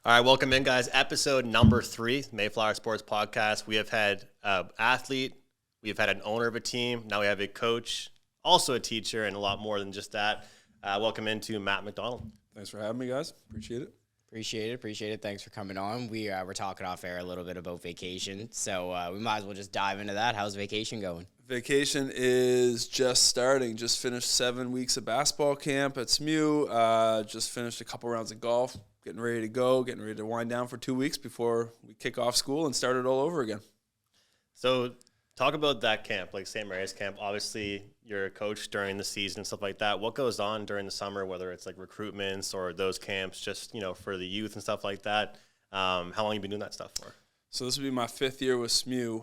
All right, welcome in, guys. Episode number 3, Mayflower Sports podcast. We have had an athlete, we have had an owner of a team, now we have a coach, also a teacher, and a lot more than just that. Welcome into Matt MacDonald. Thanks for having me, guys. Appreciate it. Appreciate it. Thanks for coming on. We were talking off air a little bit about vacation, so we might as well just dive into that. How's vacation going? Vacation is just starting. Just finished 7 weeks of basketball camp at SMU. Just finished a couple rounds of golf. Getting ready to go. Getting ready to wind down for 2 weeks before we kick off school and start it all over again. So talk about that camp, like St. Mary's camp. Obviously, you're a coach during the season and stuff like that. What goes on during the summer, whether it's like recruitments or those camps, just, for the youth and stuff like that? How long have you been doing that stuff for? So this will be my 5th year with SMU.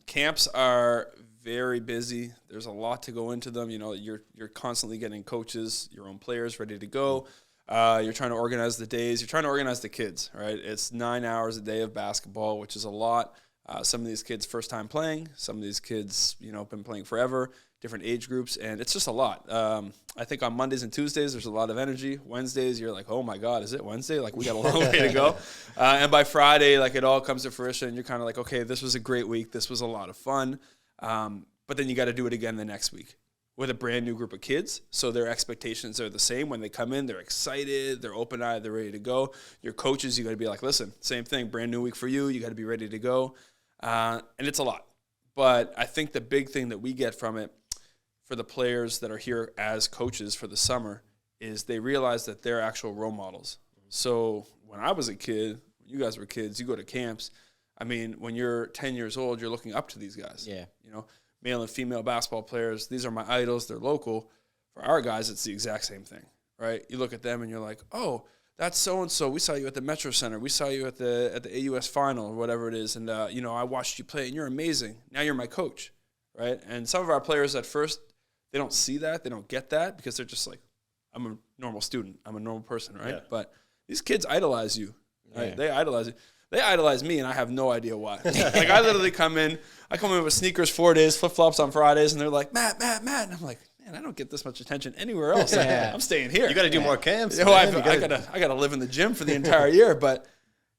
Camps are very busy. There's a lot to go into them. You're constantly getting coaches, your own players ready to go. You're trying to organize the days. You're trying to organize the kids, right? It's 9 hours a day of basketball, which is a lot. Some of these kids first time playing. Some of these kids, been playing forever, different age groups, and it's just a lot. I think on Mondays and Tuesdays, there's a lot of energy. Wednesdays, you're like, oh my God, is it Wednesday? Like, we got a long way to go. And by Friday, like, it all comes to fruition. You're kind of like, okay, this was a great week. This was a lot of fun. But then you got to do it again the next week with a brand new group of kids. So their expectations are the same. When they come in, they're excited, they're open-eyed, they're ready to go. Your coaches, you got to be like, listen, same thing, brand new week for you. You got to be ready to go. And it's a lot. But I think the big thing that we get from it for the players that are here as coaches for the summer is they realize that they're actual role models. So when I was a kid, when you guys were kids, you go to camps. I mean, when you're 10 years old, you're looking up to these guys. Yeah. Male and female basketball players, these are my idols, they're local. For our guys, it's the exact same thing, right? You look at them and you're like, oh, that's so-and-so. We saw you at the Metro Center. We saw you at the AUS Final or whatever it is. And, I watched you play and you're amazing. Now you're my coach, right? And some of our players at first, they don't see that. They don't get that because they're just like, I'm a normal student. I'm a normal person, right? Yeah. But these kids idolize you, right? Yeah. They idolize you. They idolize me, and I have no idea why. Like, I literally come in with sneakers 4 days, flip-flops on Fridays, and they're like, Matt. And I'm like, man, I don't get this much attention anywhere else. Yeah. I'm staying here. You got to do more camps. I got to live in the gym for the entire year. But,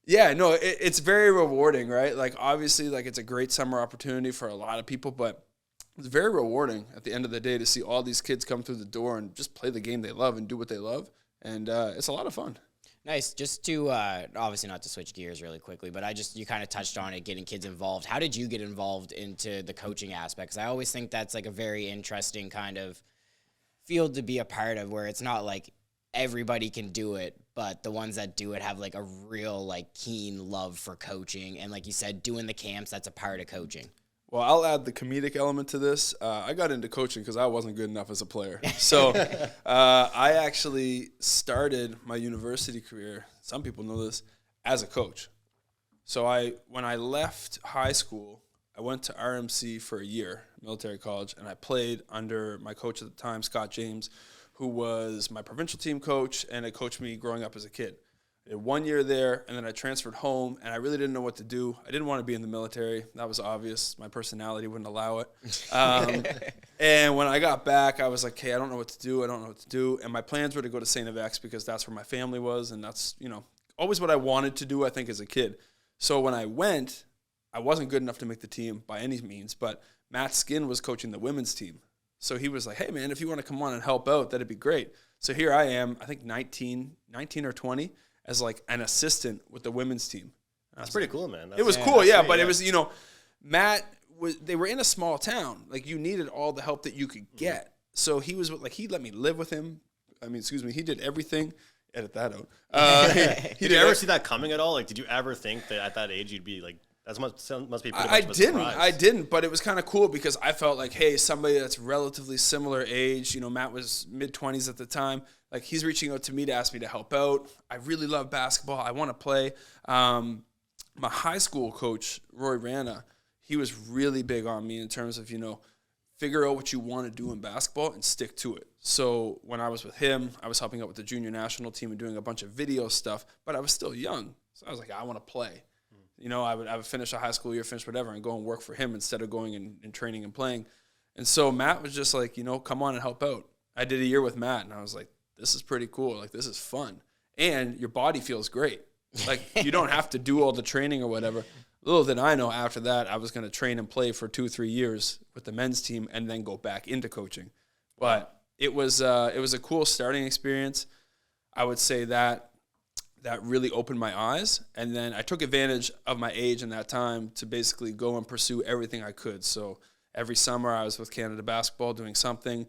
yeah, no, it's very rewarding, right? Like, obviously, like, it's a great summer opportunity for a lot of people, but it's very rewarding at the end of the day to see all these kids come through the door and just play the game they love and do what they love. And it's a lot of fun. Nice. Just to, obviously not to switch gears really quickly, but you kind of touched on it, getting kids involved. How did you get involved into the coaching aspect? Because I always think that's like a very interesting kind of field to be a part of, where it's not like everybody can do it, but the ones that do it have like a real like keen love for coaching. And like you said, doing the camps, that's a part of coaching. Well, I'll add the comedic element to this. I got into coaching because I wasn't good enough as a player. So I actually started my university career, some people know this, as a coach. So when I left high school, I went to RMC for a year, military college, and I played under my coach at the time, Scott James, who was my provincial team coach, and it coached me growing up as a kid. I did 1 year there, and then I transferred home, and I really didn't know what to do. I didn't want to be in the military. That was obvious. My personality wouldn't allow it. And when I got back, I was like, hey, I don't know what to do. And my plans were to go to St. FX because that's where my family was, and that's, always what I wanted to do, I think, as a kid. So when I went, I wasn't good enough to make the team by any means, but Matt Skin was coaching the women's team. So he was like, hey, man, if you want to come on and help out, that'd be great. So here I am, I think 19 or 20, as like an assistant with the women's team. That's pretty cool, man. It was cool, yeah, but it was, Matt they were in a small town. Like, you needed all the help that you could get. So he was like, he let me live with him. He did everything. Edit that out. Did you ever see that coming at all? Like, did you ever think that at that age you'd be like, that must be pretty much of a surprise? I didn't, but it was kind of cool because I felt like, hey, somebody that's relatively similar age, Matt was mid-20s at the time, like, he's reaching out to me to ask me to help out. I really love basketball. I want to play. My high school coach, Roy Rana, he was really big on me in terms of, figure out what you want to do in basketball and stick to it. So when I was with him, I was helping out with the junior national team and doing a bunch of video stuff, but I was still young. So I was like, I want to play. I would finish a high school year, finish whatever, and go and work for him instead of going and training and playing. And so Matt was just like, come on and help out. I did a year with Matt, and I was like, this is pretty cool. Like, this is fun. And your body feels great. Like, you don't have to do all the training or whatever. Little did I know after that I was going to train and play for 2-3 years with the men's team and then go back into coaching. But it was a cool starting experience. I would say that really opened my eyes. And then I took advantage of my age in that time to basically go and pursue everything I could. So every summer I was with Canada Basketball doing something,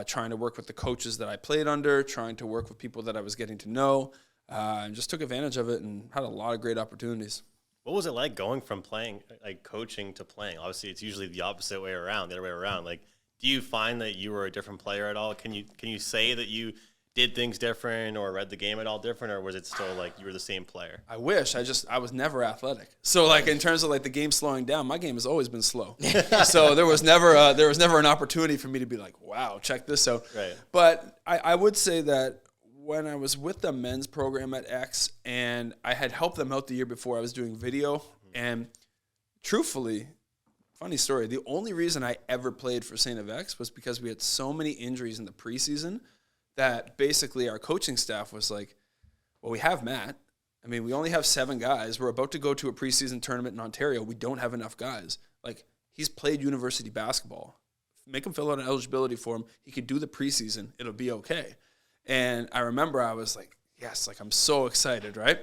trying to work with the coaches that I played under, trying to work with people that I was getting to know, and just took advantage of it and had a lot of great opportunities. What was it like going from playing, like coaching to playing? Obviously, it's usually the opposite way around, the other way around. Like, do you find that you were a different player at all? Can you say that you did things different or read the game at all different, or was it still like you were the same player? I wish. I was never athletic. So like in terms of like the game slowing down, my game has always been slow. So there was never an opportunity for me to be like, wow, check this out. Right. But I would say that when I was with the men's program at X and I had helped them out the year before, I was doing video, and truthfully, funny story, the only reason I ever played for St. X was because we had so many injuries in the preseason that basically our coaching staff was like, well, we have Matt. I mean, we only have 7 guys. We're about to go to a preseason tournament in Ontario. We don't have enough guys. Like, he's played university basketball. Make him fill out an eligibility form. He could do the preseason. It'll be okay. And I remember I was like, yes, like I'm so excited, right?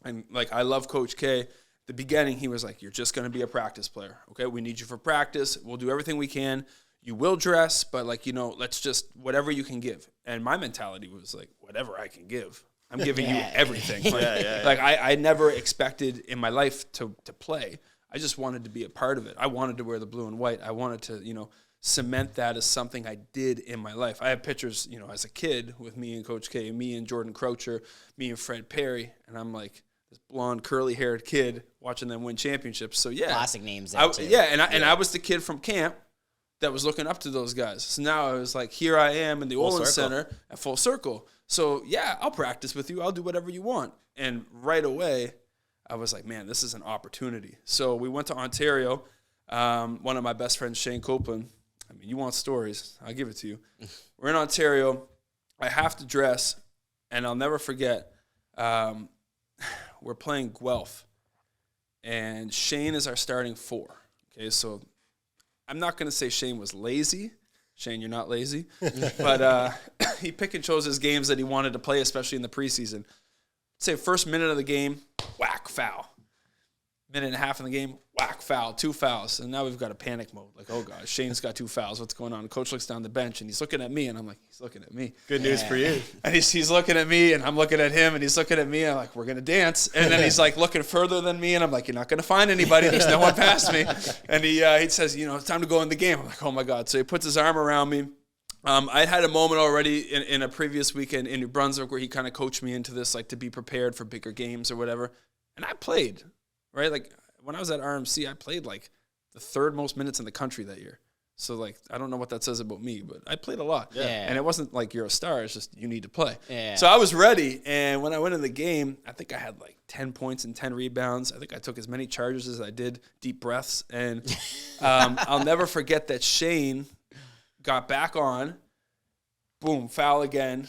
And like, I love Coach K. The beginning, he was like, you're just going to be a practice player. Okay. We need you for practice. We'll do everything we can. You will dress, but like, let's just whatever you can give. And my mentality was like, whatever I can give. I'm giving you everything. Like, like I never expected in my life to play. I just wanted to be a part of it. I wanted to wear the blue and white. I wanted to, cement that as something I did in my life. I have pictures, as a kid with me and Coach K, me and Jordan Croucher, me and Fred Perry, and I'm like this blonde, curly-haired kid watching them win championships. So yeah, classic names there too. And I was the kid from camp that was looking up to those guys. So now I was like, here I am in the Olin Center at full circle. So yeah, I'll practice with you. I'll do whatever you want. And right away, I was like, man, this is an opportunity. So we went to Ontario. One of my best friends, Shane Copeland. I mean, you want stories, I'll give it to you. We're in Ontario. I have to dress, and I'll never forget, we're playing Guelph, and Shane is our starting 4. Okay, so I'm not going to say Shane was lazy. Shane, you're not lazy. But he pick and chose his games that he wanted to play, especially in the preseason. Say first minute of the game, whack, foul. Minute and a half in the game, whack, foul, 2 fouls. And now we've got a panic mode. Like, oh, gosh, Shane's got 2 fouls. What's going on? The coach looks down the bench, and he's looking at me, and I'm like, he's looking at me. Good news for you. And he's looking at me, and I'm looking at him, and he's looking at me. And I'm like, we're going to dance. And then he's, like, looking further than me, and I'm like, you're not going to find anybody. There's no one past me. And he says, it's time to go in the game. I'm like, oh, my God. So he puts his arm around me. I had a moment already in a previous weekend in New Brunswick where he kind of coached me into this, like, to be prepared for bigger games or whatever. And I played, right? Like, when I was at RMC, I played like the 3rd most minutes in the country that year. So like, I don't know what that says about me, but I played a lot. Yeah. And it wasn't like you're a star. It's just you need to play. Yeah. So I was ready. And when I went in the game, I think I had like 10 points and 10 rebounds. I think I took as many charges as I did deep breaths. And I'll never forget that Shane got back on. Boom, foul again.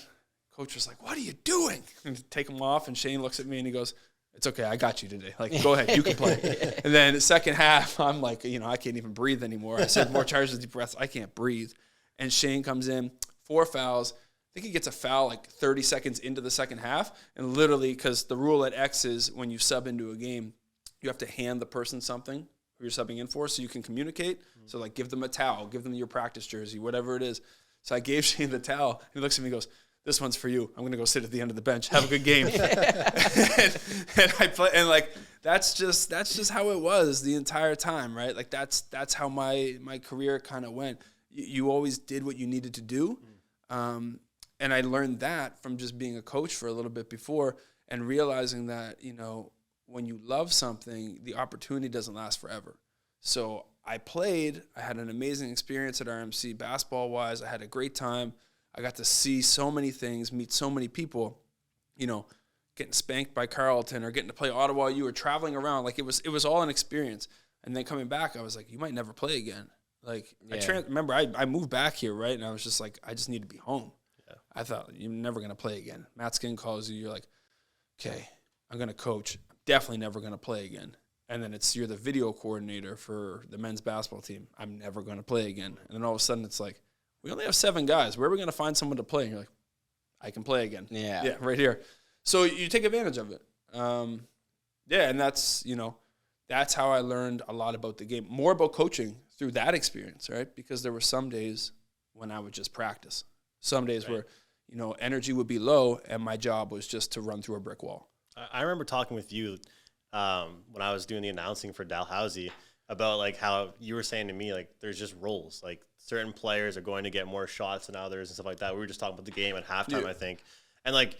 Coach was like, what are you doing? And take him off. And Shane looks at me and he goes, it's okay, I got you today. Like, go ahead, you can play. And then the second half, I'm like, I can't even breathe anymore. I said more charges, deep breaths. I can't breathe. And Shane comes in, 4 fouls. I think he gets a foul like 30 seconds into the second half. And literally, because the rule at X is when you sub into a game, you have to hand the person something who you're subbing in for so you can communicate. Mm-hmm. So, like, give them a towel, give them your practice jersey, whatever it is. So I gave Shane the towel. And he looks at me and goes, this one's for you. I'm going to go sit at the end of the bench. Have a good game. and I play, and like, that's just how it was the entire time, right? Like that's how my career kind of went. You always did what you needed to do. And I learned that from just being a coach for a little bit before and realizing that, when you love something, the opportunity doesn't last forever. So I played. I had an amazing experience at RMC basketball-wise. I had a great time. I got to see so many things, meet so many people, getting spanked by Carleton or getting to play Ottawa U or traveling around. Like, it was all an experience. And then coming back, I was like, you might never play again. Like, yeah. Remember, I moved back here, right? And I was just like, I just need to be home. Yeah. I thought, you're never going to play again. Matt Skin calls you. You're like, okay, I'm going to coach. I'm definitely never going to play again. And then you're the video coordinator for the men's basketball team. I'm never going to play again. And then all of a sudden it's like, we only have 7 guys. Where are we going to find someone to play? And you're like, I can play again. Yeah, right here. So you take advantage of it. And that's, that's how I learned a lot about the game. More about coaching through that experience, right? Because there were some days when I would just practice. Some days where, energy would be low and my job was just to run through a brick wall. I remember talking with you when I was doing the announcing for Dalhousie about like how you were saying to me, like, there's just roles. Like certain players are going to get more shots than others and stuff like that. We were just talking about the game at halftime, I think. And like,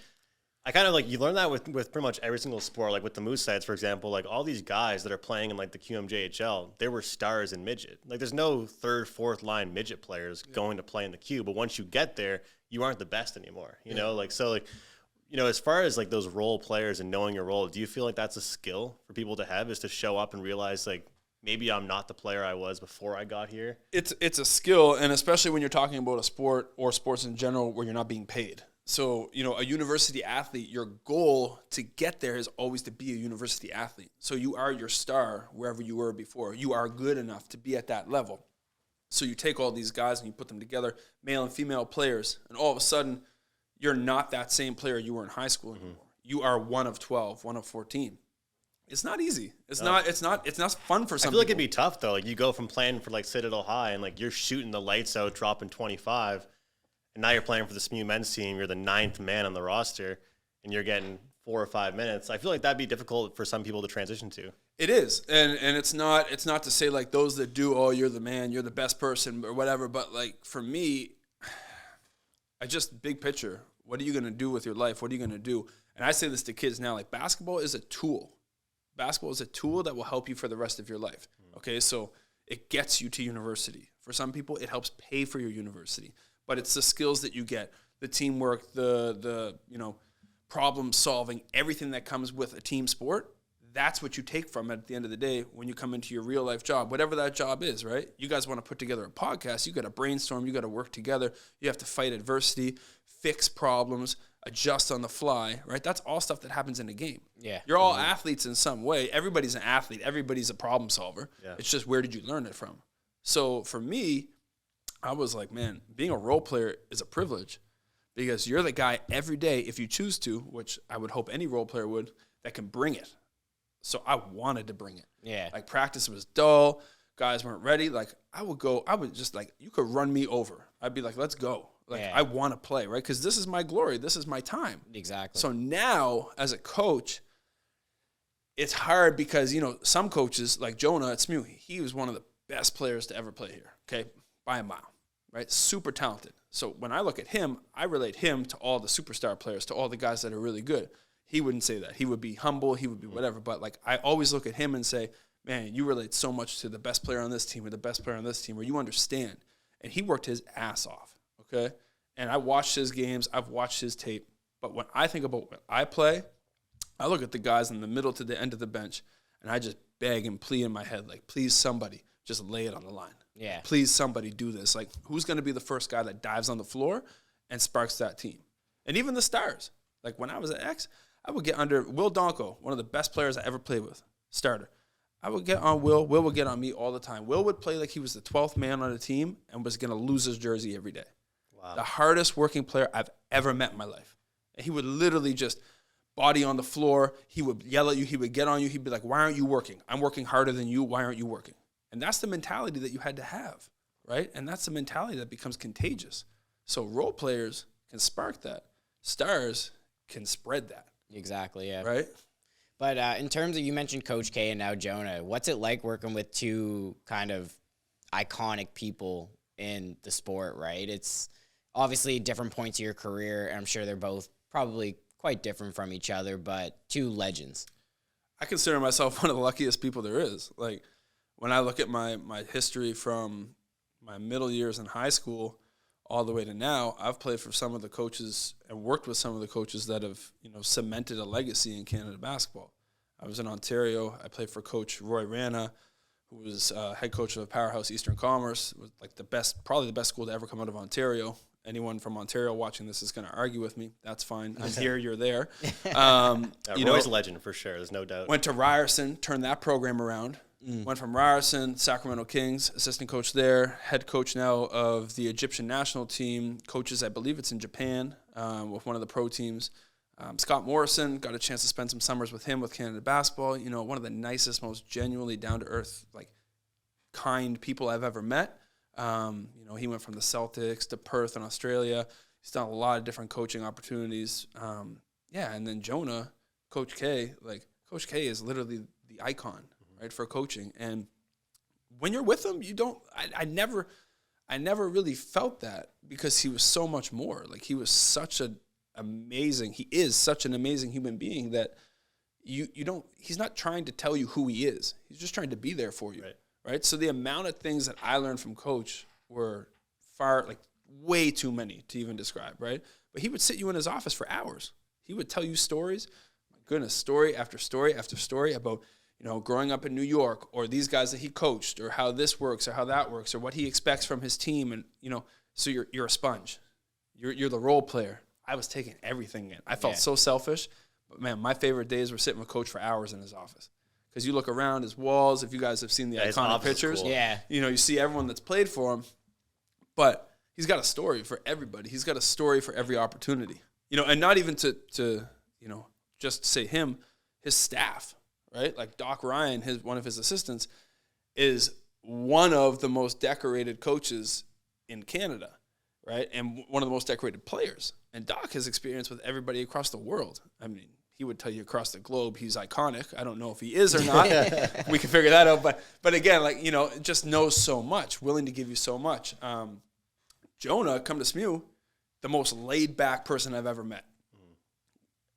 I kind of like, you learn that with pretty much every single sport. Like with the Moose Sides, for example, like all these guys that are playing in like the QMJHL, they were stars in midget. Like there's no 3rd, 4th line midget players going to play in the Q. But once you get there, you aren't the best anymore, you know? Like, so like, as far as like those role players and knowing your role, do you feel like that's a skill for people to have, is to show up and realize like, maybe I'm not the player I was before I got here? It's a skill, and especially when you're talking about a sport or sports in general where you're not being paid. So, a university athlete, your goal to get there is always to be a university athlete. So you are your star wherever you were before. You are good enough to be at that level. So you take all these guys and you put them together, male and female players, and all of a sudden you're not that same player you were in high school anymore. You are one of 12, one of 14. It's not easy. It's not fun for some people. I feel like it'd be tough though. Like you go from playing for like Citadel High and like you're shooting the lights out, dropping 25, and now you're playing for the SMU men's team. You're the 9th man on the roster, and you're getting 4 or 5 minutes. I feel like that'd be difficult for some people to transition to. It is, and it's not to say like those that do, oh, you're the man, you're the best person or whatever. But like for me, I just big picture. What are you going to do with your life? What are you going to do? And I say this to kids now, like basketball is a tool. Basketball is a tool that will help you for the rest of your life. Okay, so it gets you to university. For some people, it helps pay for your university. But it's the skills that you get, the teamwork, the problem solving, everything that comes with a team sport. That's what you take from it at the end of the day when you come into your real life job, whatever that job is, right? You guys want to put together a podcast. You got to brainstorm. You got to work together. You have to fight adversity, fix problems, adjust on the fly, right? That's all stuff that happens in a game. Yeah. You're all athletes in some way. Everybody's an athlete. Everybody's a problem solver. Yeah. It's just, where did you learn it from? So for me, I was like, man, being a role player is a privilege because you're the guy every day, if you choose to, which I would hope any role player would, that can bring it. So I wanted to bring it. Yeah. Like practice was dull. Guys weren't ready. Like I would just like, you could run me over. I'd be like, let's go. Like I want to play, right? Because this is my glory. This is my time. Exactly. So now as a coach, it's hard because, some coaches like Jonah at SMU, he was one of the best players to ever play here. Okay. By a mile, right? Super talented. So when I look at him, I relate him to all the superstar players, to all the guys that are really good. He wouldn't say that. He would be humble. He would be whatever. But like, I always look at him and say, man, you relate so much to the best player on this team or the best player on this team, where you understand. And he worked his ass off. Okay. And I watched his games. I've watched his tape. But when I think about when I play, I look at the guys in the middle to the end of the bench, and I just beg and plead in my head, like, please somebody just lay it on the line. Yeah. Please somebody do this. Like, who's going to be the first guy that dives on the floor and sparks that team? And even the stars. Like when I was at X, I would get under Will Donko, one of the best players I ever played with, starter. I would get on Will. Will would get on me all the time. Will would play like he was the 12th man on the team and was going to lose his jersey every day. Wow. The hardest working player I've ever met in my life. And he would literally just body on the floor. He would yell at you. He would get on you. He'd be like, why aren't you working? I'm working harder than you. Why aren't you working? And that's the mentality that you had to have, right? And that's the mentality that becomes contagious. So role players can spark that. Stars can spread that. Exactly, yeah. Right? But in terms of, you mentioned Coach K and now Jonah, what's it like working with two kind of iconic people in the sport, right? It's obviously different points of your career, and I'm sure they're both probably quite different from each other, but two legends. I consider myself one of the luckiest people there is. Like, when I look at my history from my middle years in high school all the way to now, I've played for some of the coaches and worked with some of the coaches that have, cemented a legacy in Canada basketball. I was in Ontario. I played for Coach Roy Rana, who was head coach of a powerhouse Eastern Commerce, was like probably the best school to ever come out of Ontario. anyone from Ontario watching this is going to argue with me. That's fine. I'm here, you're there. Roy's a legend for sure. There's no doubt. Went to Ryerson, turned that program around. Went from Ryerson, Sacramento Kings, assistant coach there, head coach now of the Egyptian national team, coaches, I believe it's in Japan, with one of the pro teams. Scott Morrison, got a chance to spend some summers with him with Canada basketball. You know, one of the nicest, most genuinely down-to-earth, like, kind people I've ever met. You know, he went from the Celtics to Perth in Australia. He's done a lot of different coaching opportunities. And then Jonah, Coach K, like, Coach K is literally the icon, right, for coaching. And when you're with him, you don't – I never really felt that because he was so much more. Like, he was such an amazing – he is such an amazing human being that you don't – he's not trying to tell you who he is. He's just trying to be there for you. Right? So the amount of things that I learned from Coach were way too many to even describe, right? But he would sit you in his office for hours. He would tell you stories, my goodness, story after story after story about, you know, growing up in New York, or these guys that he coached, or how this works or how that works, or what he expects from his team. And, you know, so you're a sponge. You're the role player. I was taking everything in. I felt so selfish. But, man, my favorite days were sitting with Coach for hours in his office. Because you look around his walls, if you guys have seen the iconic pictures, cool. You know, you see everyone that's played for him. But he's got a story for everybody. He's got a story for every opportunity. You know, and not even to you know, just say him, his staff, right? Like Doc Ryan, one of his assistants, is one of the most decorated coaches in Canada, right? And one of the most decorated players. And Doc has experience with everybody across the world. I mean, he would tell you across the globe he's iconic. I don't know if he is or not. We can figure that out. But again, like, you know, just knows so much, willing to give you so much. Jonah, come to SMU, the most laid-back person I've ever met.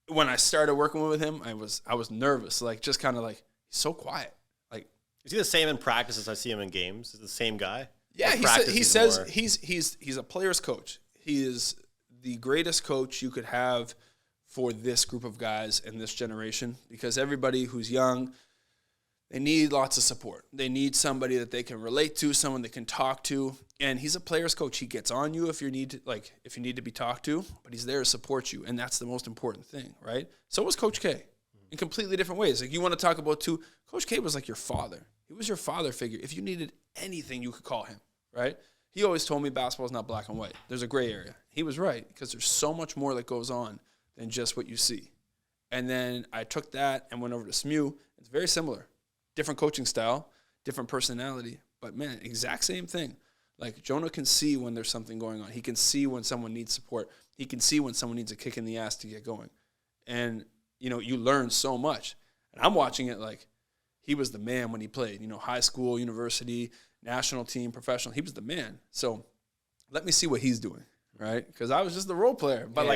When I started working with him, I was nervous, like, just kind of like, he's so quiet. Like, is he the same in practice as I see him in games? Is it the same guy? Yeah, he says he's a player's coach. He is the greatest coach you could have for this group of guys in this generation, because everybody who's young, they need lots of support. They need somebody that they can relate to, someone they can talk to. And he's a player's coach. He gets on you if you need to be talked to, but he's there to support you, and that's the most important thing, right? So was Coach K in completely different ways. Like, you want to talk about too, Coach K was like your father. He was your father figure. If you needed anything, you could call him, right? He always told me basketball is not black and white. There's a gray area. He was right, because there's so much more that goes on than just what you see. And then I took that and went over to SMU. It's very similar. Different coaching style, different personality, but, man, exact same thing. Like, Jonah can see when there's something going on. He can see when someone needs support. He can see when someone needs a kick in the ass to get going. And, you know, you learn so much. And I'm watching it like he was the man when he played. You know, high school, university, national team, professional. He was the man. So let me see what he's doing. Right, because I was just the role player, but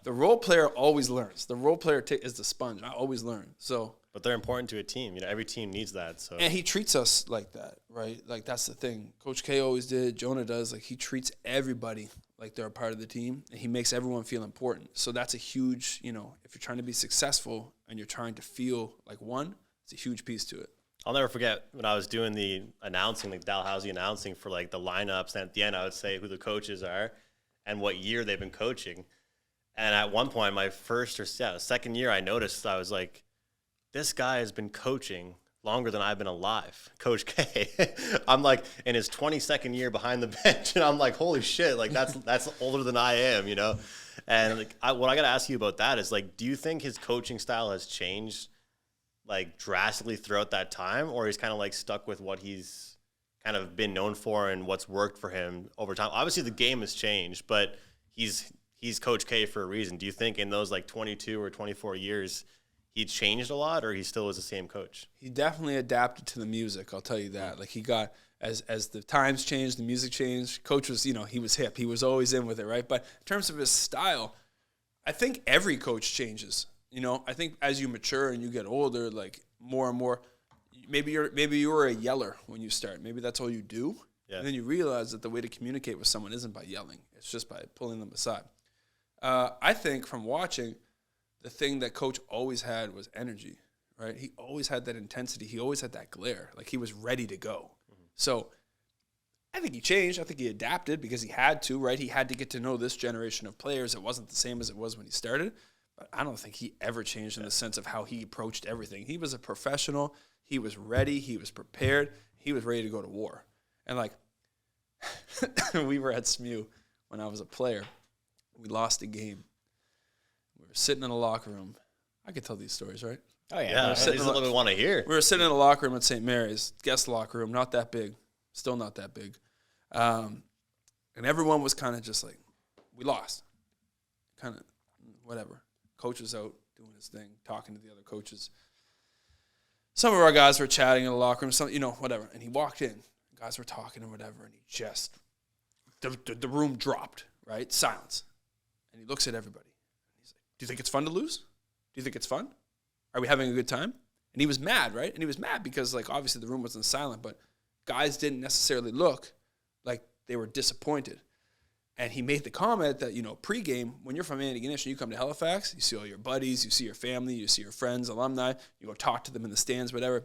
the role player always learns. The role player is the sponge. I always learn. So, but they're important to a team. You know, every team needs that. So, and he treats us like that, right? Like, that's the thing. Coach K always did. Jonah does. Like, he treats everybody like they're a part of the team, and he makes everyone feel important. So that's a huge, you know, if you're trying to be successful and you're trying to feel like one, it's a huge piece to it. I'll never forget when I was doing the announcing, like Dalhousie announcing for like the lineups, and at the end I would say who the coaches are and what year they've been coaching. And at one point, my second year, I noticed, I was like, this guy has been coaching longer than I've been alive, Coach K. I'm like in his 22nd year behind the bench, and I'm like, holy shit, like that's older than I am, you know? And like, what I got to ask you about that is, like, do you think his coaching style has changed like drastically throughout that time, or he's kind of like stuck with what he's kind of been known for and what's worked for him over time? Obviously the game has changed, but he's Coach K for a reason. Do you think in those like 22 or 24 years he changed a lot, or he still was the same coach? He definitely adapted to the music, I'll tell you that. Like, he got, as the times changed, the music changed, Coach was, you know, he was hip. He was always in with it, right? But in terms of his style, I think every coach changes. You know, I think as you mature and you get older, like, more and more, maybe you were a yeller when you start. Maybe that's all you do. Yeah. And then you realize that the way to communicate with someone isn't by yelling. It's just by pulling them aside. I think from watching, the thing that Coach always had was energy, right? He always had that intensity. He always had that glare. Like, he was ready to go. Mm-hmm. So I think he changed. I think he adapted because he had to, right? He had to get to know this generation of players. It wasn't the same as it was when he started. But I don't think he ever changed in the sense of how he approached everything. He was a professional. He was ready. He was prepared. He was ready to go to war. And, like, we were at SMU when I was a player. We lost a game. We were sitting in a locker room. I could tell these stories, right? Oh, yeah. Yeah, this is what we want to hear. We were sitting in a locker room at St. Mary's, guest locker room, not that big, still not that big. And everyone was kind of just like, we lost. Kind of whatever. Coach was out doing his thing, talking to the other coaches. Some of our guys were chatting in the locker room, some, whatever. And he walked in. Guys were talking and whatever, and he just, the room dropped, right? Silence. And he looks at everybody. He's like, do you think it's fun to lose? Do you think it's fun? Are we having a good time? And he was mad, right? And he was mad because, like, obviously the room wasn't silent, but guys didn't necessarily look like they were disappointed. And he made the comment that, pregame, when you're from Antigonish and you come to Halifax, you see all your buddies, you see your family, you see your friends, alumni, you go talk to them in the stands, whatever.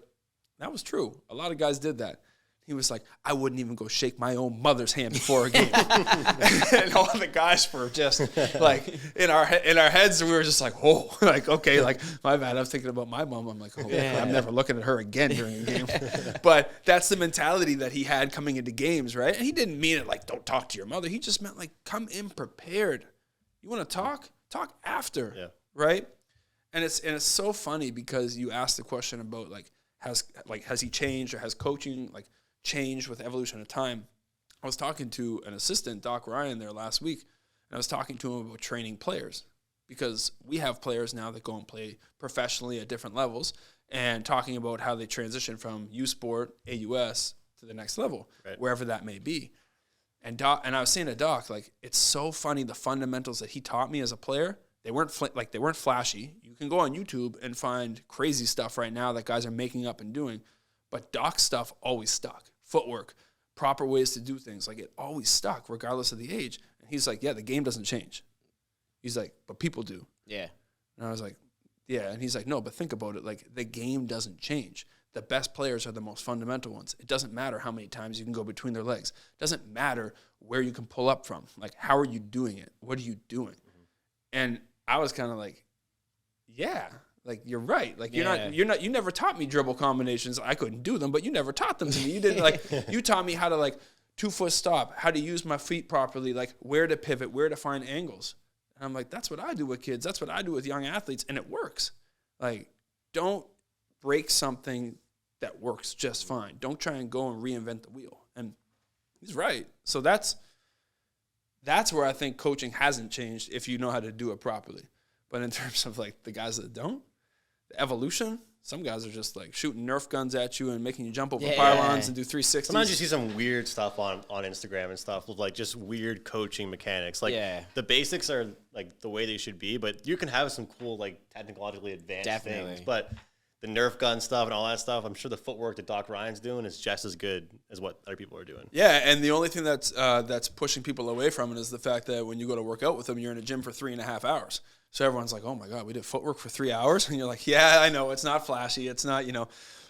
That was true. A lot of guys did that. He was like, I wouldn't even go shake my own mother's hand before a game. And all the guys were just like in our heads, we were just like, oh, like, okay, like, my bad. I'm thinking about my mom. I'm like, oh, I'm never looking at her again during a game. But that's the mentality that he had coming into games, right? And he didn't mean it like, don't talk to your mother. He just meant like, come in prepared. You want to talk? Talk after, right? And it's so funny because you asked the question about has he changed or has coaching changed with evolution of time. I was talking to an assistant, Doc Ryan, there last week, and I was talking to him about training players because we have players now that go and play professionally at different levels and talking about how they transition from U Sport, AUS to the next level, wherever that may be. And I was saying to Doc, like, it's so funny the fundamentals that he taught me as a player. They weren't flashy. You can go on YouTube and find crazy stuff right now that guys are making up and doing. But Doc's stuff always stuck. Footwork, proper ways to do things. Like, it always stuck, regardless of the age. And he's like, yeah, the game doesn't change. He's like, but people do. Yeah. And I was like, yeah. And he's like, no, but think about it. Like, the game doesn't change. The best players are the most fundamental ones. It doesn't matter how many times you can go between their legs. It doesn't matter where you can pull up from. Like, how are you doing it? What are you doing? Mm-hmm. And I was kind of like, yeah. Like, you're right. Like, you never taught me dribble combinations. I couldn't do them, but you never taught them to me. You didn't you taught me how to 2-foot stop, how to use my feet properly, like where to pivot, where to find angles. And I'm like, that's what I do with kids. That's what I do with young athletes. And it works. Like, don't break something that works just fine. Don't try and go and reinvent the wheel. And he's right. So that's where I think coaching hasn't changed if you know how to do it properly. But in terms of the guys that don't, the evolution, some guys are just shooting Nerf guns at you and making you jump over pylons and do 360s. Sometimes you see some weird stuff on Instagram and stuff with just weird coaching mechanics. The basics are the way they should be, but you can have some cool technologically advanced things. But the Nerf gun stuff and all that stuff, I'm sure the footwork that Doc Ryan's doing is just as good as what other people are doing. Yeah, and the only thing that's pushing people away from it is the fact that when you go to work out with them, you're in a gym for 3.5 hours. So everyone's like, oh, my God, we did footwork for 3 hours? And you're like, yeah, I know. It's not flashy. It's not,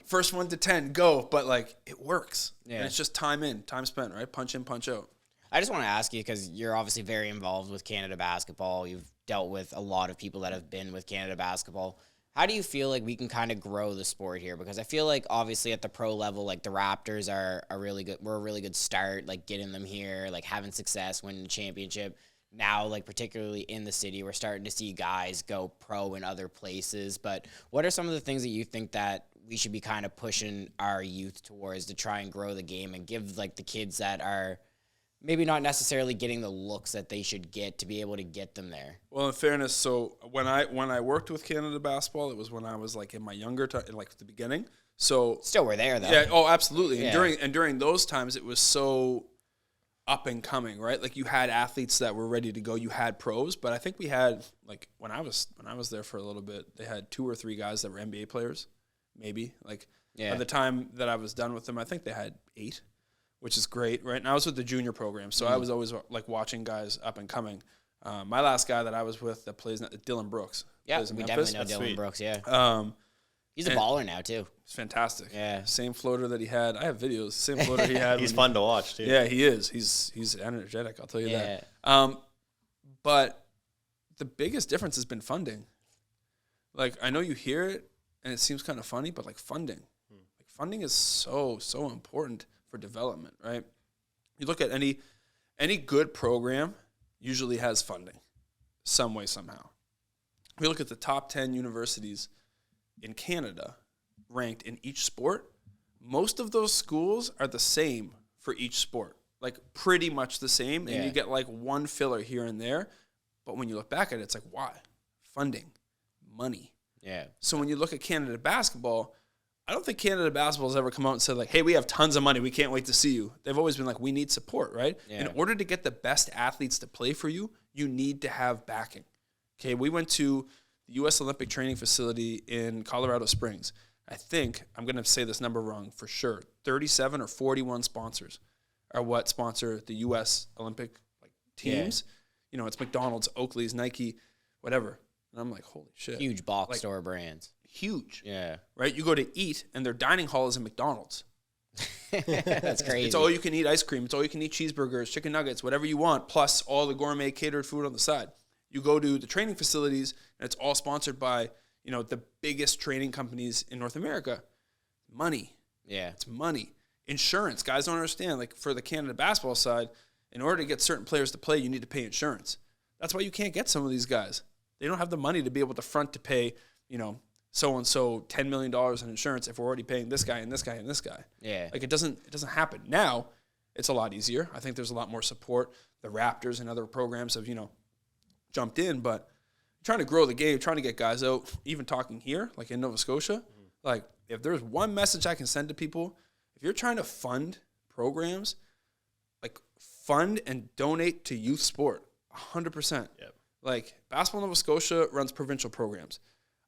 first 1 to 10, go. But, it works. Yeah. And it's just time spent, right? Punch in, punch out. I just want to ask you, because you're obviously very involved with Canada basketball. You've dealt with a lot of people that have been with Canada basketball. How do you feel like we can kind of grow the sport here? Because I feel like, obviously, at the pro level, the Raptors are a really good – we're a really good start, getting them here, having success, winning the championship. Now, particularly in the city, we're starting to see guys go pro in other places. But what are some of the things that you think that we should be kind of pushing our youth towards to try and grow the game and give, the kids that are maybe not necessarily getting the looks that they should get to be able to get them there? Well, in fairness, so when I worked with Canada basketball, it was when I was, in my younger time, the beginning. So still we're there, though. Yeah, oh, absolutely. Yeah. And during those times, it was so up and coming, right? You had athletes that were ready to go. You had pros, but I think we had when I was there for a little bit, they had 2 or 3 guys that were NBA players, maybe. By the time that I was done with them, I think they had 8, which is great, right? And I was with the junior program, so I was always watching guys up and coming. My last guy that I was with that plays Dylan Brooks. Yeah, we definitely know Dylan Brooks. Yeah. He's a baller now too. It's fantastic. Yeah. Same floater that he had. I have videos. Same floater he had. He's fun to watch too. Yeah, he is. He's energetic. I'll tell you Yeah. that. But the biggest difference has been funding. Like, I know you hear it and it seems kind of funny, but like funding. Like funding is so important for development, right? You look at any good program usually has funding some way, somehow. If you look at the top 10 universities in Canada ranked in each sport, most of those schools are the same for each sport. Like pretty much the same. And you get like one filler here and there. But when you look back at it, it's like, why? Funding, money. Yeah. So when you look at Canada basketball, I don't think Canada basketball has ever come out and said like, hey, we have tons of money. We can't wait to see you. They've always been like, we need support, right? Yeah. In order to get the best athletes to play for you, you need to have backing. Okay, we went to the U.S. Olympic Training Facility in Colorado Springs. I think, I'm going to say this number wrong for sure, 37 or 41 sponsors are what sponsor the U.S. Olympic teams. Yeah. You know, it's MacDonald's, Oakley's, Nike, whatever. And I'm like, holy shit. Huge box store brands. Huge. Yeah. Right? You go to eat, and their dining hall is in McDonald's. That's crazy. It's all you can eat ice cream. It's all you can eat cheeseburgers, chicken nuggets, whatever you want, plus all the gourmet catered food on the side. You go to the training facilities, and it's all sponsored by, you know, the biggest training companies in North America. Money. Yeah. It's money. Insurance. Guys don't understand. Like, for the Canada basketball side, in order to get certain players to play, you need to pay insurance. That's why you can't get some of these guys. They don't have the money to be able to front to pay, you know, so-and-so $10 million in insurance if we're already paying this guy and this guy and this guy. Yeah. Like, it doesn't happen. Now, it's a lot easier. I think there's a lot more support. The Raptors and other programs have, you know, jumped in, but trying to grow the game, trying to get guys out, even talking here, like in Nova Scotia, like, if there's one message I can send to people, if you're trying to fund programs, like, fund and donate to youth sport, 100%. Yep. Like, Basketball Nova Scotia runs provincial programs.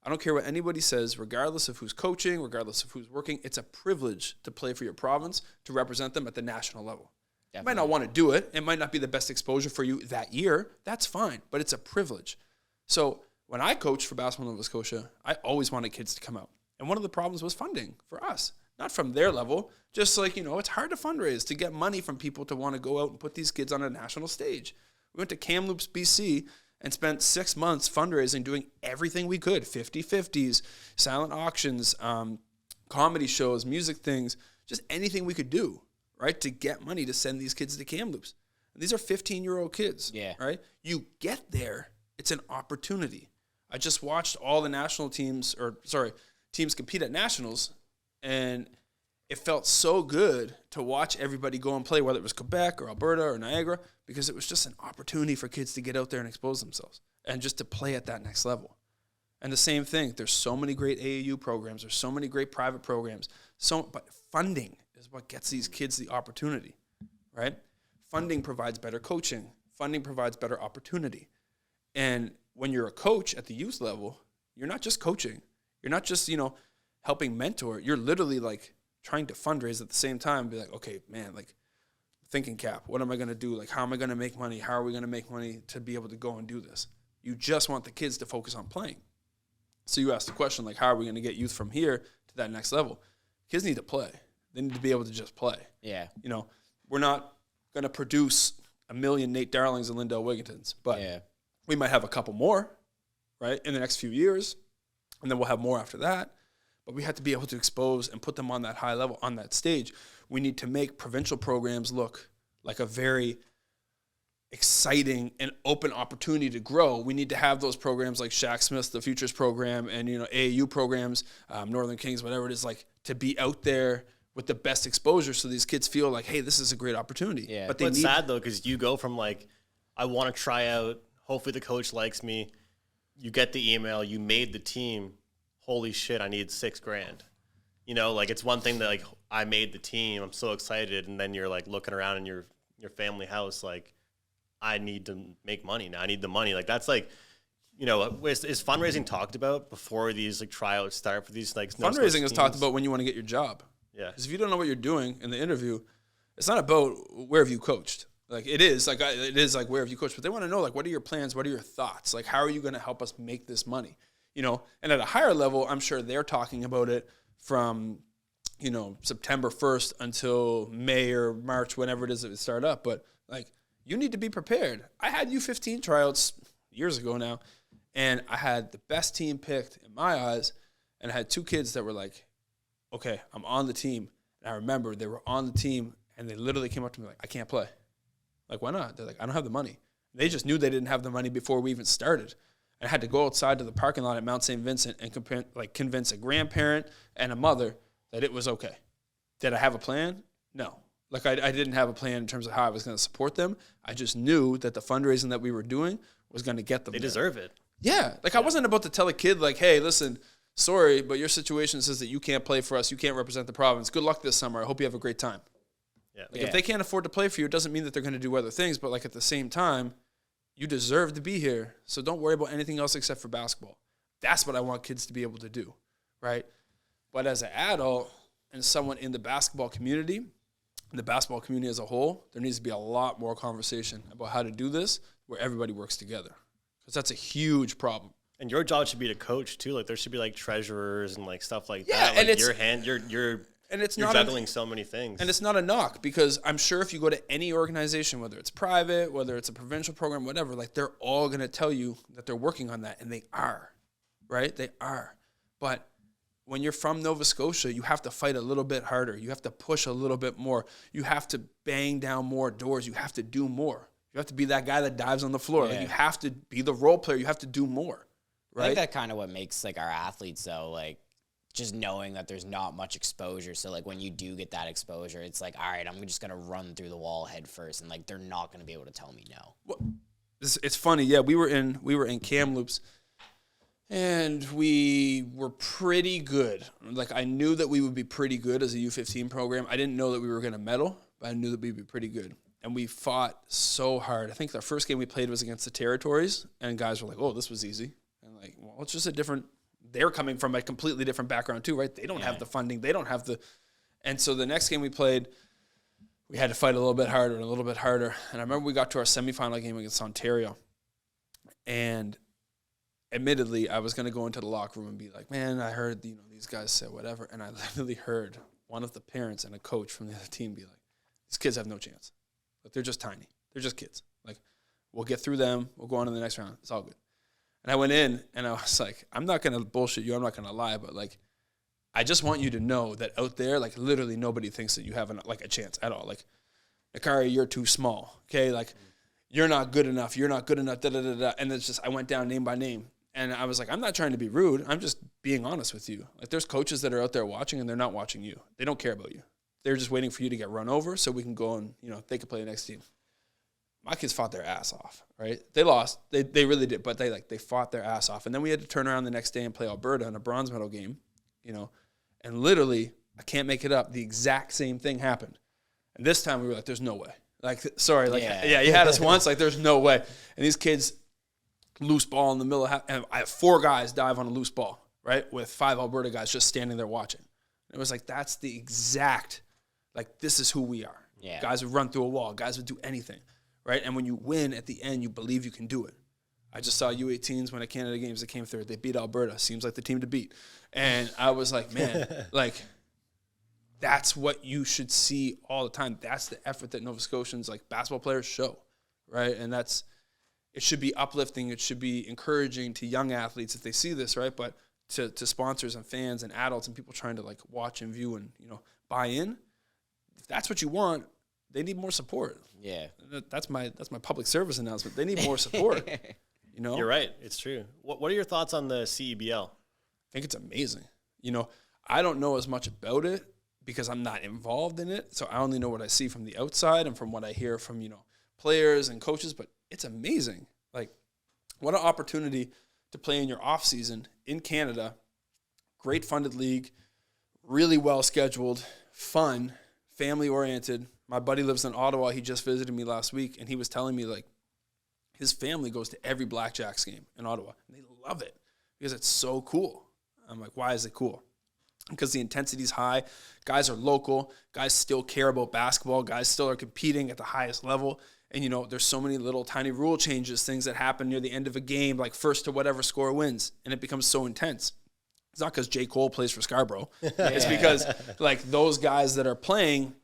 I don't care what anybody says, regardless of who's coaching, regardless of who's working, it's a privilege to play for your province, to represent them at the national level. Definitely. You might not want to do it. It might not be the best exposure for you that year. That's fine, but it's a privilege. So when I coached for Basketball Nova Scotia, I always wanted kids to come out. And one of the problems was funding for us. Not from their level, just like, you know, it's hard to fundraise, to get money from people to want to go out and put these kids on a national stage. We went to Kamloops, BC, and spent 6 months fundraising, doing everything we could, 50-50s, silent auctions, comedy shows, music things, just anything we could do, right, to get money to send these kids to Kamloops. And these are 15-year-old kids, right? You get there, it's an opportunity. I just watched all the national teams, teams compete at nationals, and it felt so good to watch everybody go and play, whether it was Quebec or Alberta or Niagara, because it was just an opportunity for kids to get out there and expose themselves and just to play at that next level. And the same thing, there's so many great AAU programs, there's so many great private programs, but funding is what gets these kids the opportunity, right? Funding provides better coaching. Funding provides better opportunity. And when you're a coach at the youth level, you're not just coaching. You're not just, you know, helping mentor. You're literally like trying to fundraise at the same time and be like, okay, man, like, thinking cap, what am I going to do? Like, how am I going to make money? How are we going to make money to be able to go and do this? You just want the kids to focus on playing. So you ask the question, like, how are we going to get youth from here to that next level? Kids need to play. They need to be able to just play. Yeah. You know, we're not going to produce 1 million Nate Darlings and Lindell Wigginton's, but we might have a couple more, right, in the next few years, and then we'll have more after that. But we have to be able to expose and put them on that high level, on that stage. We need to make provincial programs look like a very exciting and open opportunity to grow. We need to have those programs like Shaq Smith's The Futures program and, you know, AAU programs, Northern Kings, whatever it is, like, to be out there with the best exposure so these kids feel like, hey, this is a great opportunity. Yeah. But it's sad, though, because you go from, like, I want to try out, hopefully the coach likes me, you get the email, you made the team, holy shit, I need $6,000. You know, like, it's one thing that, like, I made the team, I'm so excited, and then you're, like, looking around in your family house, like, I need to make money now. I need the money. Like, that's, like, you know, is fundraising talked about before these, like, tryouts start for these, like, fundraising is talked about when you want to get your job. Yeah. Because if you don't know what you're doing in the interview, it's not about where have you coached. Like, it is like where have you coached, but they want to know, like, what are your plans? What are your thoughts? Like, how are you going to help us make this money? And at a higher level, I'm sure they're talking about it from, September 1st until May or March, whenever it is that it start up. But like, you need to be prepared. I had U15 tryouts years ago now, and I had the best team picked in my eyes, and I had 2 kids that were like, okay, I'm on the team. And I remember they were on the team, and they literally came up to me like, I can't play. Like, why not? They're like, I don't have the money. They just knew they didn't have the money before we even started. I had to go outside to the parking lot at Mount St. Vincent and convince a grandparent and a mother that it was okay. Did I have a plan? No. Like, I didn't have a plan in terms of how I was going to support them. I just knew that the fundraising that we were doing was going to get them They there. deserve it. Yeah. Like, I wasn't about to tell a kid, like, hey, listen, sorry, but your situation says that you can't play for us. You can't represent the province. Good luck this summer. I hope you have a great time. Yeah. Like, if they can't afford to play for you, it doesn't mean that they're going to do other things. But, like, at the same time, you deserve to be here. So don't worry about anything else except for basketball. That's what I want kids to be able to do, right? But as an adult and someone in the basketball community, as a whole, there needs to be a lot more conversation about how to do this where everybody works together, because that's a huge problem. And your job should be to coach too. Like, there should be like treasurers and like stuff like Yeah, that. and Like, it's you're not juggling so many things. And it's not a knock, because I'm sure if you go to any organization, whether it's private, whether it's a provincial program, whatever, like, they're all going to tell you that they're working on that, and they are, right? They are. But when you're from Nova Scotia, you have to fight a little bit harder. You have to push a little bit more. You have to bang down more doors. You have to do more. You have to be that guy that dives on the floor. Yeah. Like, you have to be the role player. You have to do more, I right? think that kind of what makes like our athletes though, like just knowing that there's not much exposure. So like when you do get that exposure, it's like, all right, I'm just gonna run through the wall head first, and like they're not gonna be able to tell me no. Well, it's funny. Yeah, we were in Kamloops, and we were pretty good. Like, I knew that we would be pretty good as a U15 program. I didn't know that we were going to medal, but I knew that we'd be pretty good. And we fought so hard. I think the first game we played was against the Territories, and guys were like, oh, this was easy. And like, well, it's just they're coming from a completely different background too, right? They don't have the funding. They don't have and so the next game we played, we had to fight a little bit harder and a little bit harder. And I remember we got to our semifinal game against Ontario, and admittedly, I was going to go into the locker room and be like, man, I heard, these guys say whatever. And I literally heard one of the parents and a coach from the other team be like, these kids have no chance. Like, they're just tiny. They're just kids. Like, we'll get through them. We'll go on to the next round. It's all good. And I went in, and I was like, I'm not going to bullshit you. I'm not going to lie. But, like, I just want you to know that out there, like, literally nobody thinks that you have a chance at all. Like, Nakari, you're too small. Okay? Like, you're not good enough. You're not good enough. Da-da-da-da. And it's just, I went down name by name. And I was like, I'm not trying to be rude. I'm just being honest with you. Like, there's coaches that are out there watching, and they're not watching you. They don't care about you. They're just waiting for you to get run over so we can go and, they can play the next team. My kids fought their ass off, right? They lost. They really did, but they fought their ass off. And then we had to turn around the next day and play Alberta in a bronze medal game, and literally, I can't make it up, the exact same thing happened. And this time we were like, there's no way. Like, sorry, like, yeah, you had us once, like, there's no way. And these kids, loose ball in the middle of half, and I have 4 guys dive on a loose ball, right, with 5 Alberta guys just standing there watching. And it was like, that's the exact, like, this is who we are. Yeah. Guys would run through a wall. Guys would do anything, right? And when you win at the end, you believe you can do it. I just saw U18s win at Canada Games that came third. They beat Alberta. Seems like the team to beat. And I was like, man, like, that's what you should see all the time. That's the effort that Nova Scotians, like, basketball players show, right? And it should be uplifting. It should be encouraging to young athletes if they see this, right? But to sponsors and fans and adults and people trying to, like, watch and view and, buy in, if that's what you want, they need more support. Yeah. That's my public service announcement. They need more support. You're right. It's true. What are your thoughts on the CEBL? I think it's amazing. I don't know as much about it because I'm not involved in it. So I only know what I see from the outside and from what I hear from, players and coaches, but it's amazing. Like, what an opportunity to play in your off season in Canada. Great funded league, really well scheduled, fun, family oriented. My buddy lives in Ottawa. He just visited me last week, and he was telling me, like, his family goes to every Blackjacks game in Ottawa, and they love it because it's so cool. I'm like, why is it cool? Because the intensity's high. Guys are local. Guys still care about basketball. Guys still are competing at the highest level. And, there's so many little tiny rule changes, things that happen near the end of a game, like first to whatever score wins. And it becomes so intense. It's not because J. Cole plays for Scarborough. It's because, like, those guys that are playing,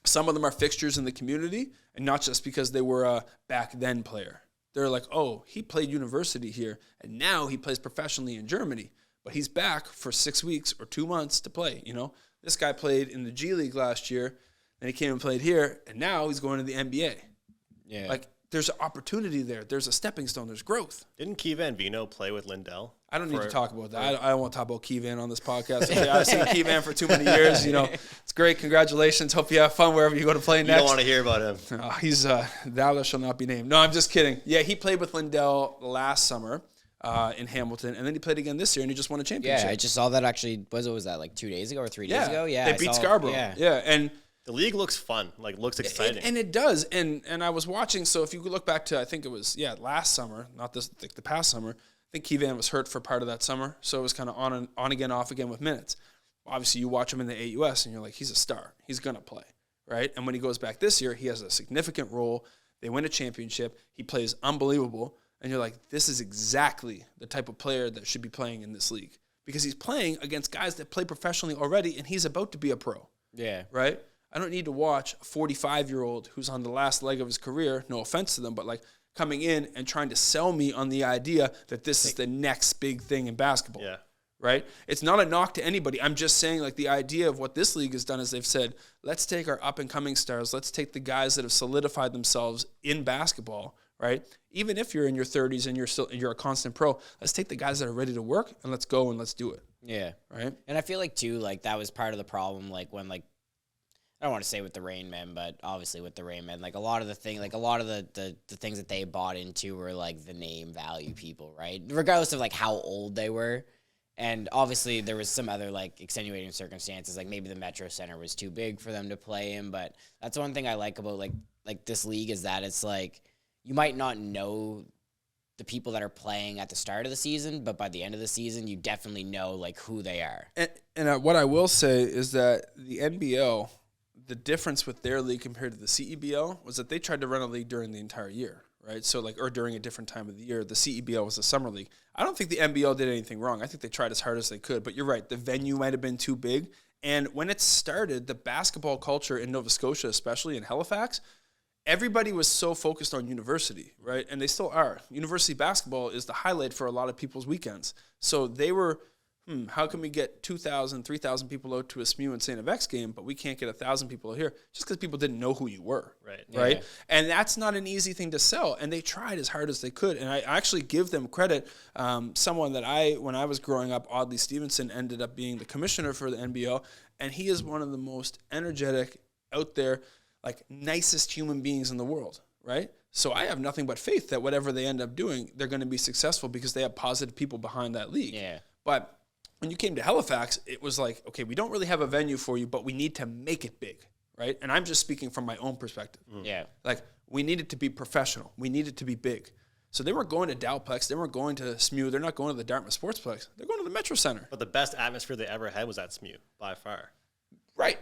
some of them are fixtures in the community, and not just because they were a back then player. They're like, oh, he played university here, and now he plays professionally in Germany. But he's back for 6 weeks or 2 months to play, This guy played in the G League last year, then he came and played here, and now he's going to the NBA. Yeah. Like, there's an opportunity there. There's a stepping stone. There's growth. Didn't Key Van Vino play with Lindell? I don't need to talk about that. I don't want to talk about Key Van on this podcast. Okay, I've seen Key Van for too many years. It's great. Congratulations. Hope you have fun wherever you go to play next. You don't want to hear about him. He's thou that shall not be named. No, I'm just kidding. Yeah, he played with Lindell last summer in Hamilton, and then he played again this year, and he just won a championship. Yeah, I just saw that actually. Was that like 2 days ago or 3 days ago? Yeah, they beat Scarborough. Yeah, and the league looks fun, looks exciting. And it does. And I was watching, so if you look back to, I think it was, last summer, not this, like the past summer, I think Key Van was hurt for part of that summer, so it was kind of on again, off again with minutes. Obviously, you watch him in the AUS, and you're like, he's a star. He's going to play, right? And when he goes back this year, he has a significant role. They win a championship. He plays unbelievable. And you're like, this is exactly the type of player that should be playing in this league. Because he's playing against guys that play professionally already, and he's about to be a pro. Yeah. Right? I don't need to watch a 45-year-old who's on the last leg of his career, no offense to them, but coming in and trying to sell me on the idea that this is the next big thing in basketball. Yeah. Right? It's not a knock to anybody. I'm just saying the idea of what this league has done is they've said, let's take our up-and-coming stars, let's take the guys that have solidified themselves in basketball, right? Even if you're in your 30s and you're a constant pro, let's take the guys that are ready to work and let's go and let's do it. Yeah. Right? And I feel like too, that was part of the problem, when I don't want to say with the Rain Men, but obviously with the Rain Men, a lot of the things that they bought into were the name value people, right? Regardless of how old they were. And obviously there was some other extenuating circumstances, maybe the Metro Center was too big for them to play in. But that's one thing I like about this league is that it's you might not know the people that are playing at the start of the season, but by the end of the season, you definitely know who they are. And what I will say is that the NBL, the difference with their league compared to the CEBL was that they tried to run a league during the entire year, right? So or during a different time of the year. The CEBL was the summer league. I don't think the NBL did anything wrong. I think they tried as hard as they could, but you're right. The venue might have been too big. And when it started, the basketball culture in Nova Scotia, especially in Halifax, everybody was so focused on university, right? And they still are. University basketball is the highlight for a lot of people's weekends. So they were, how can we get 2,000, 3,000 people out to a SMU and St. FX game, but we can't get 1,000 people out here just because people didn't know who you were, right? Yeah. And that's not an easy thing to sell. And they tried as hard as they could. And I actually give them credit. Someone that when I was growing up, Audley Stevenson ended up being the commissioner for the NBL, and he is one of the most energetic, out there, nicest human beings in the world, right? So I have nothing but faith that whatever they end up doing, they're going to be successful because they have positive people behind that league. Yeah. But when you came to Halifax, it was okay, we don't really have a venue for you, but we need to make it big, right? And I'm just speaking from my own perspective. Yeah. We need it to be professional. We need it to be big. So they weren't going to Dalplex. They weren't going to SMU. They're not going to the Dartmouth Sportsplex. They're going to the Metro Center. But the best atmosphere they ever had was at SMU, by far. Right.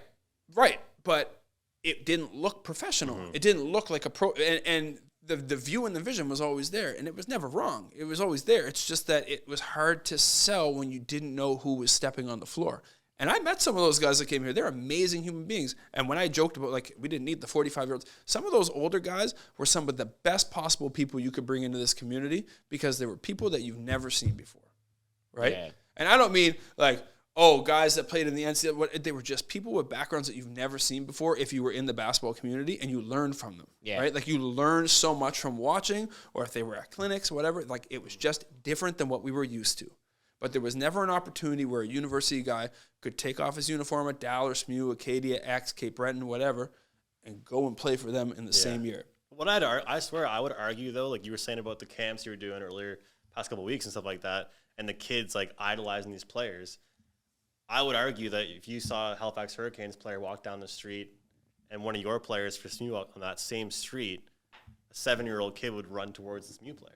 But it didn't look professional. Mm-hmm. It didn't look like a pro. And the view and the vision was always there, and it was never wrong. It was always there. It's just that it was hard to sell when you didn't know who was stepping on the floor. And I met some of those guys that came here. They're amazing human beings. And when I joked about, we didn't need the 45-year-olds, some of those older guys were some of the best possible people you could bring into this community because they were people that you've never seen before, right? Yeah. And I don't mean, guys that played in the NCAA. They were just people with backgrounds that you've never seen before if you were in the basketball community, and you learned from them, right? You learned so much from watching, or if they were at clinics, whatever. It was just different than what we were used to. But there was never an opportunity where a university guy could take off his uniform at Dal or SMU, Acadia, X, Cape Breton, whatever, and go and play for them in the same year. I swear I would argue, though, you were saying about the camps you were doing earlier, past couple of weeks and stuff like that, and the kids, idolizing these players. I would argue that if you saw a Halifax Hurricanes player walk down the street and one of your players for SMU on that same street, a 7-year-old kid would run towards the SMU player.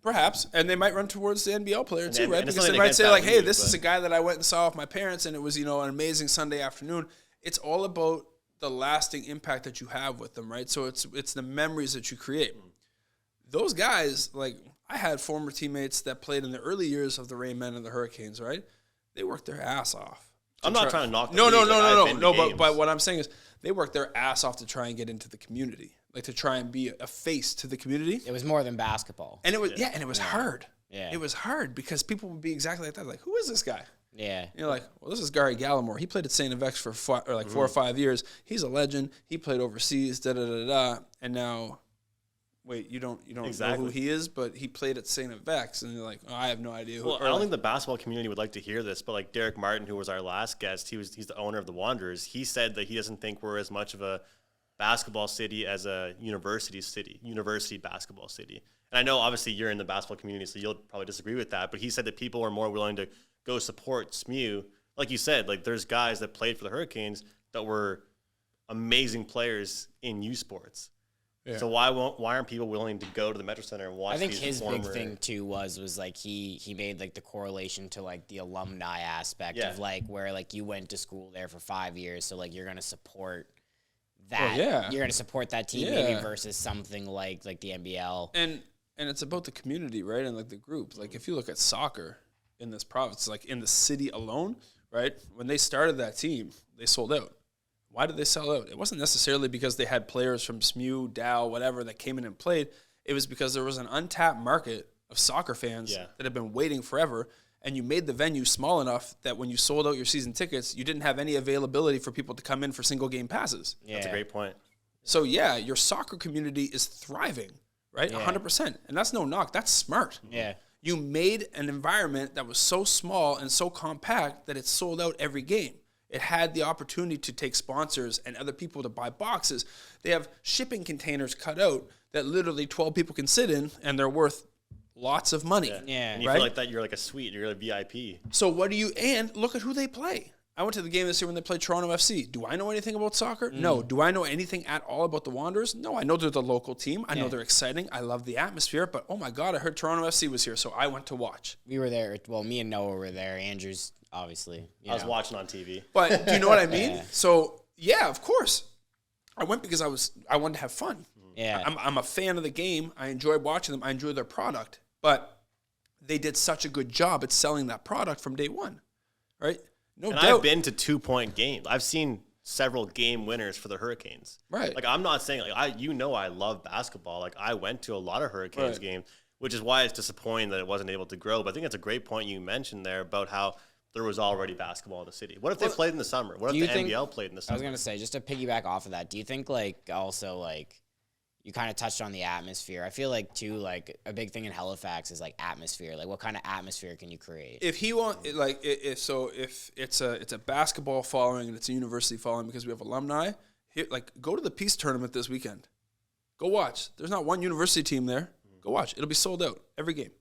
Perhaps, and they might run towards the NBL player too, right? Because they they might say hey, league, this is a guy that I went and saw with my parents, and it was an amazing Sunday afternoon. It's all about the lasting impact that you have with them, right? So it's the memories that you create. Those guys, like I had former teammates that played in the early years of the Rainmen and the Hurricanes, right? They worked their ass off. I'm not trying to knock. No. But But what I'm saying is, they worked their ass off to try and get into the community, like to try and be a face to the community. It was more than basketball. And it was and it was hard. Yeah. It was hard because people would be exactly like that. Like, who is this guy? Yeah. You're like, well, this is Gary Gallimore. He played at St. Vex for 4 or 5 years. He's a legend. He played overseas. And now, wait, you don't know who he is, but he played at St. Vex, and you're like, oh, I have no idea who. Well, I don't think the basketball community would like to hear this, but like Derek Martin, who was our last guest, he's the owner of the Wanderers. He said that he doesn't think we're as much of a basketball city as a university basketball city. And I know obviously you're in the basketball community, so you'll probably disagree with that. But he said that people are more willing to go support SMU. Like you said, like there's guys that played for the Hurricanes that were amazing players in U Sports. Yeah. So why aren't people willing to go to the Metro Center and watch? I think his big thing too was like he made like the correlation to like the alumni aspect of like where like you went to school there for 5 years, so like you're gonna support that. You're gonna support that team maybe versus something like the NBL. And it's about the community, right? And like the group. Like if you look at soccer in this province, like in the city alone, right? When they started that team, they sold out. Why did they sell out? It wasn't necessarily because they had players from SMU, Dow, whatever that came in and played. It was because there was an untapped market of soccer fans that have been waiting forever, and you made the venue small enough that when you sold out your season tickets, you didn't have any availability for people to come in for single game passes. Yeah. That's a great point. So yeah, your soccer community is thriving, right? 100%. And that's no knock. That's smart. Yeah. You made an environment that was so small and so compact that it sold out every game. It had the opportunity to take sponsors and other people to buy boxes. They have shipping containers cut out that literally 12 people can sit in, and they're worth lots of money. Yeah. And you feel like that you're like a suite, you're a VIP. So and look at who they play. I went to the game this year when they played Toronto FC. Do I know anything about soccer? No. Do I know anything at all about the Wanderers? No. I know they're the local team. I know they're exciting. I love the atmosphere. But, oh, my God, I heard Toronto FC was here, so I went to watch. We were there. Well, me and Noah were there. Andrew's obviously. I was watching on TV. But do you know what I mean? So, yeah, of course. I went because I wanted to have fun. Yeah. I'm a fan of the game. I enjoy watching them. I enjoy their product. But they did such a good job at selling that product from day one, right? No doubt. I've been to 2-point games. I've seen several game winners for the Hurricanes. Right. Like I'm not saying like I love basketball. Like I went to a lot of Hurricanes games, which is why it's disappointing that it wasn't able to grow. But I think it's a great point you mentioned there about how there was already basketball in the city. What if they played in the summer? What if the NBL played in the summer? I was gonna say, just to piggyback off of that, do you think like also like you kind of touched on the atmosphere? I feel like too, like a big thing in Halifax is like atmosphere. Like what kind of atmosphere can you create? If he if it's a basketball following and it's a university following because we have alumni, go to the Peace Tournament this weekend. Go watch. There's not one university team there. Go watch. It'll be sold out every game.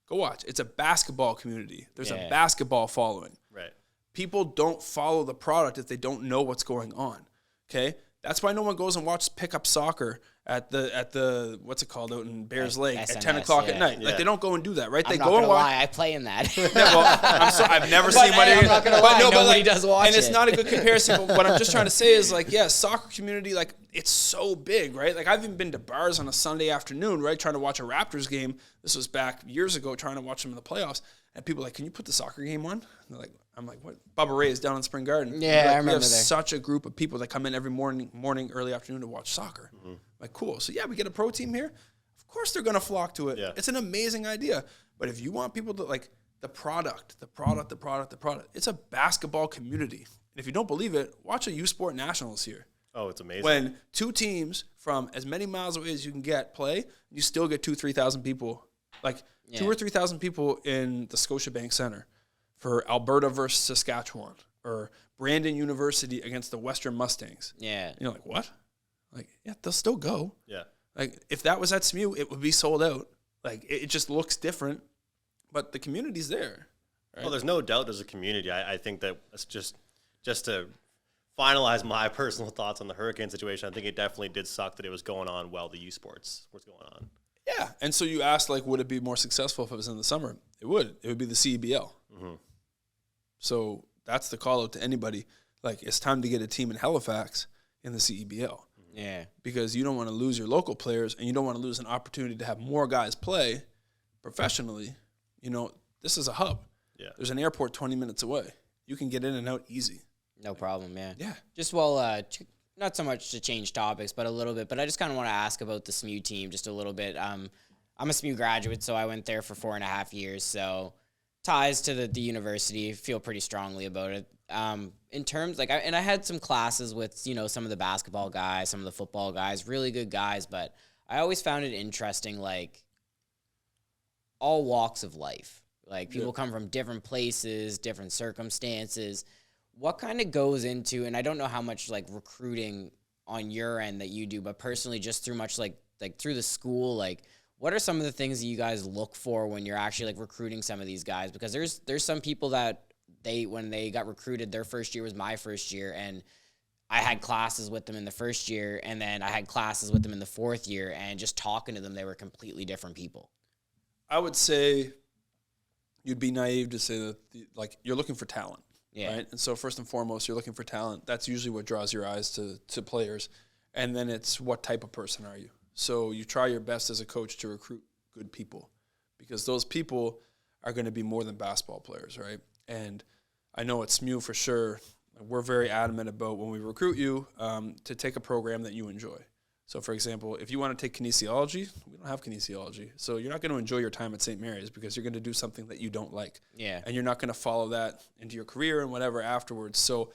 Go watch. It's a basketball community. There's a basketball following. Right. People don't follow the product if they don't know what's going on. Okay? That's why no one goes and watches pickup soccer at the what's it called out in Bears Lake SNS, at 10 o'clock at night. Like they don't go and do that, right? They I'm not go and gonna watch. lie, I play in that. I've never seen one. I'm not gonna lie, nobody does watch and it's it. not a good comparison. But what I'm just trying to say is like, soccer community, like it's so big, right? Like I've even been to bars on a Sunday afternoon, right, trying to watch a Raptors game. This was back years ago, trying to watch them in the playoffs. And people are like, can you put the soccer game on? And they're like, I'm like, what? Bubba Ray is down in Spring Garden. Yeah, like, I remember we have there. such a group of people that come in every morning, early afternoon to watch soccer. Mm-hmm. Like, cool. So yeah, we get a pro team here. Of course they're gonna flock to it. Yeah. It's an amazing idea. But if you want people to like the product. It's a basketball community. And if you don't believe it, watch a U Sport Nationals here. Oh, it's amazing. When two teams from as many miles away as you can play, you still get 2,000-3,000 people. Like 2,000 or 3,000 people in the Scotiabank Center for Alberta versus Saskatchewan, or Brandon University against the Western Mustangs. Yeah. You're like, what? Like, yeah, they'll still go. Yeah. Like, if that was at SMU, it would be sold out. Like, it just looks different, but the community's there. Right? Well, there's no doubt there's a community. I think that it's just to finalize my personal thoughts on the Hurricane situation, I think it definitely did suck that it was going on while the U Sports was going on. Yeah, and so you asked, like, would it be more successful if it was in the summer? It would. It would be the CEBL. Mm-hmm. So that's the call out to anybody. Like, it's time to get a team in Halifax. in the CEBL. Yeah. Because you don't want to lose your local players, and you don't want to lose an opportunity to have more guys play professionally. You know, this is a hub. Yeah. There's an airport 20 minutes away. You can get in and out easy. No problem, man. Yeah. Just not so much to change topics, but a little bit. But I just kind of want to ask about the SMU team just a little bit. I'm a SMU graduate, so I went there for 4.5 years. So ties to the university, feel pretty strongly about it. In terms, I had some classes with, some of the basketball guys, some of the football guys, really good guys. But I always found it interesting, all walks of life. People come from different places, different circumstances. What kind of goes into, and I don't know how much recruiting on your end that you do, but personally just through much through the school, what are some of the things that you guys look for when you're actually recruiting some of these guys? Because there's some people that when they got recruited, their first year was my first year, and I had classes with them in the first year, and then I had classes with them in the fourth year, and just talking to them, they were completely different people. I would say you'd be naive to say that you're looking for talent. Yeah. Right. And so first and foremost, you're looking for talent. That's usually what draws your eyes to players. And then it's what type of person are you? So you try your best as a coach to recruit good people, because those people are going to be more than basketball players, right? And I know at SMU for sure, we're very adamant about when we recruit you to take a program that you enjoy. So, for example, if you want to take kinesiology, we don't have kinesiology. So you're not going to enjoy your time at St. Mary's because you're going to do something that you don't like. Yeah. And you're not going to follow that into your career and whatever afterwards. So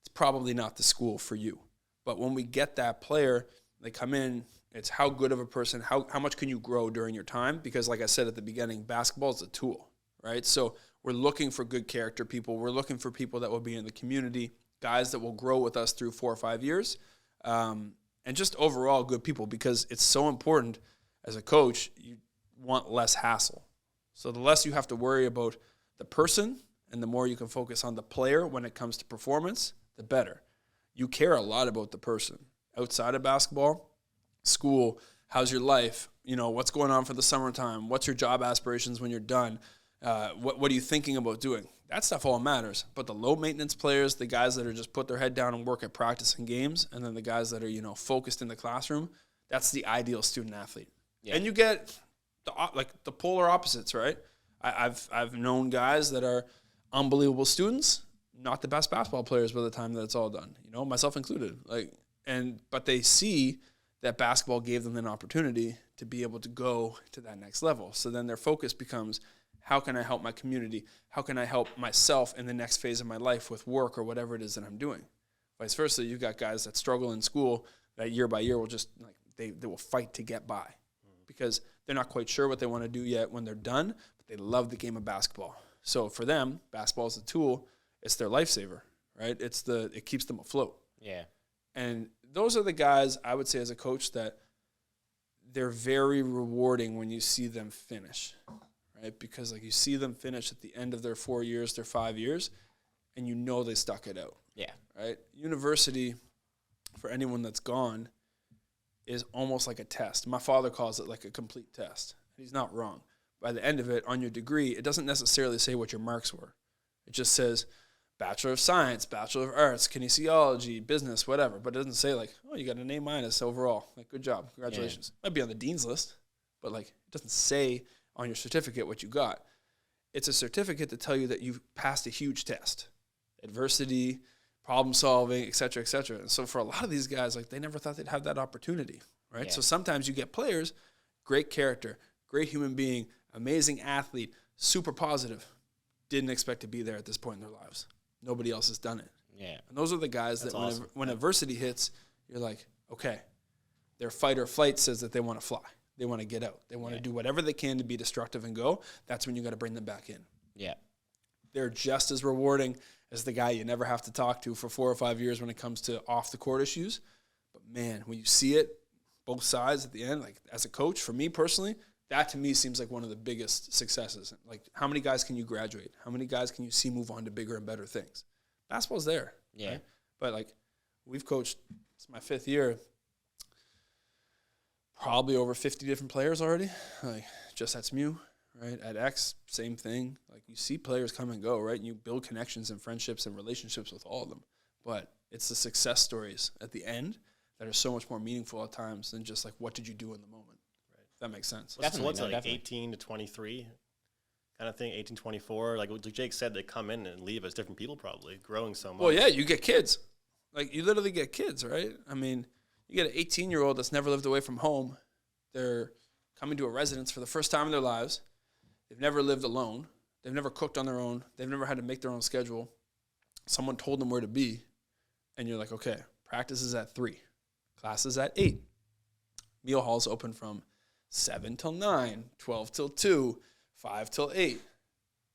it's probably not the school for you. But when we get that player, they come in, it's how good of a person, how much can you grow during your time? Because like I said at the beginning, basketball is a tool, right? So we're looking for good character people. We're looking for people that will be in the community, guys that will grow with us through 4 or 5 years. And just overall good people, because it's so important as a coach, you want less hassle. So the less you have to worry about the person and the more you can focus on the player when it comes to performance, the better. You care a lot about the person. Outside of basketball, school, how's your life? What's going on for the summertime? What's your job aspirations when you're done? What are you thinking about doing? That stuff all matters. But the low-maintenance players, the guys that are just put their head down and work at practice and games, and then the guys that are, focused in the classroom, that's the ideal student-athlete. Yeah. And you get the polar opposites, right? I've known guys that are unbelievable students, not the best basketball players by the time that it's all done, myself included. But they see that basketball gave them an opportunity to be able to go to that next level. So then their focus becomes, how can I help my community? How can I help myself in the next phase of my life with work or whatever it is that I'm doing? Vice versa, you've got guys that struggle in school that year by year will just, they will fight to get by because they're not quite sure what they want to do yet when they're done, but they love the game of basketball. So for them, basketball is a tool. It's their lifesaver, right? It keeps them afloat. Yeah. And those are the guys, I would say as a coach, that they're very rewarding when you see them finish. Right? Because you see them finish at the end of their 4 years, their 5 years, and they stuck it out. Yeah. Right? University, for anyone that's gone, is almost like a test. My father calls it like a complete test. He's not wrong. By the end of it, on your degree, it doesn't necessarily say what your marks were. It just says Bachelor of Science, Bachelor of Arts, Kinesiology, Business, whatever. But it doesn't say you got an A- overall. Good job. Congratulations. Yeah. Might be on the dean's list, but it doesn't say on your certificate what you got. It's a certificate to tell you that you've passed a huge test. Adversity, problem solving, et cetera, et cetera. And so for a lot of these guys, they never thought they'd have that opportunity, right? Yeah. So sometimes you get players, great character, great human being, amazing athlete, super positive, didn't expect to be there at this point in their lives. Nobody else has done it. Yeah. And those are the guys that awesome. when adversity hits, you're like, okay, their fight or flight says that they want to fly. They want to get out. They want to do whatever they can to be destructive and go. That's when you got to bring them back in. Yeah. They're just as rewarding as the guy you never have to talk to for 4 or 5 years when it comes to off-the-court issues. But, man, when you see it, both sides at the end, as a coach, for me personally, that to me seems like one of the biggest successes. How many guys can you graduate? How many guys can you see move on to bigger and better things? Basketball's there. Yeah. Right? But, we've coached, it's my 5th year, probably over 50 different players already, just at SMU, right? At X, same thing. You see players come and go, right? And you build connections and friendships and relationships with all of them. But it's the success stories at the end that are so much more meaningful at times than just like, what did you do in the moment? Right. If that makes sense. What's like 18 to 23 kind of thing, 18, 24? Like Jake said, they come in and leave as different people probably, growing so much. Well, yeah, you get kids. Like, you literally get kids, right? I mean, you get an 18-year-old that's never lived away from home. They're coming to a residence for the first time in their lives. They've never lived alone. They've never cooked on their own. They've never had to make their own schedule. Someone told them where to be. And you're like, okay, practice is at 3. Class is at 8. Meal halls open from 7 till 9, 12 till 2, 5 till 8.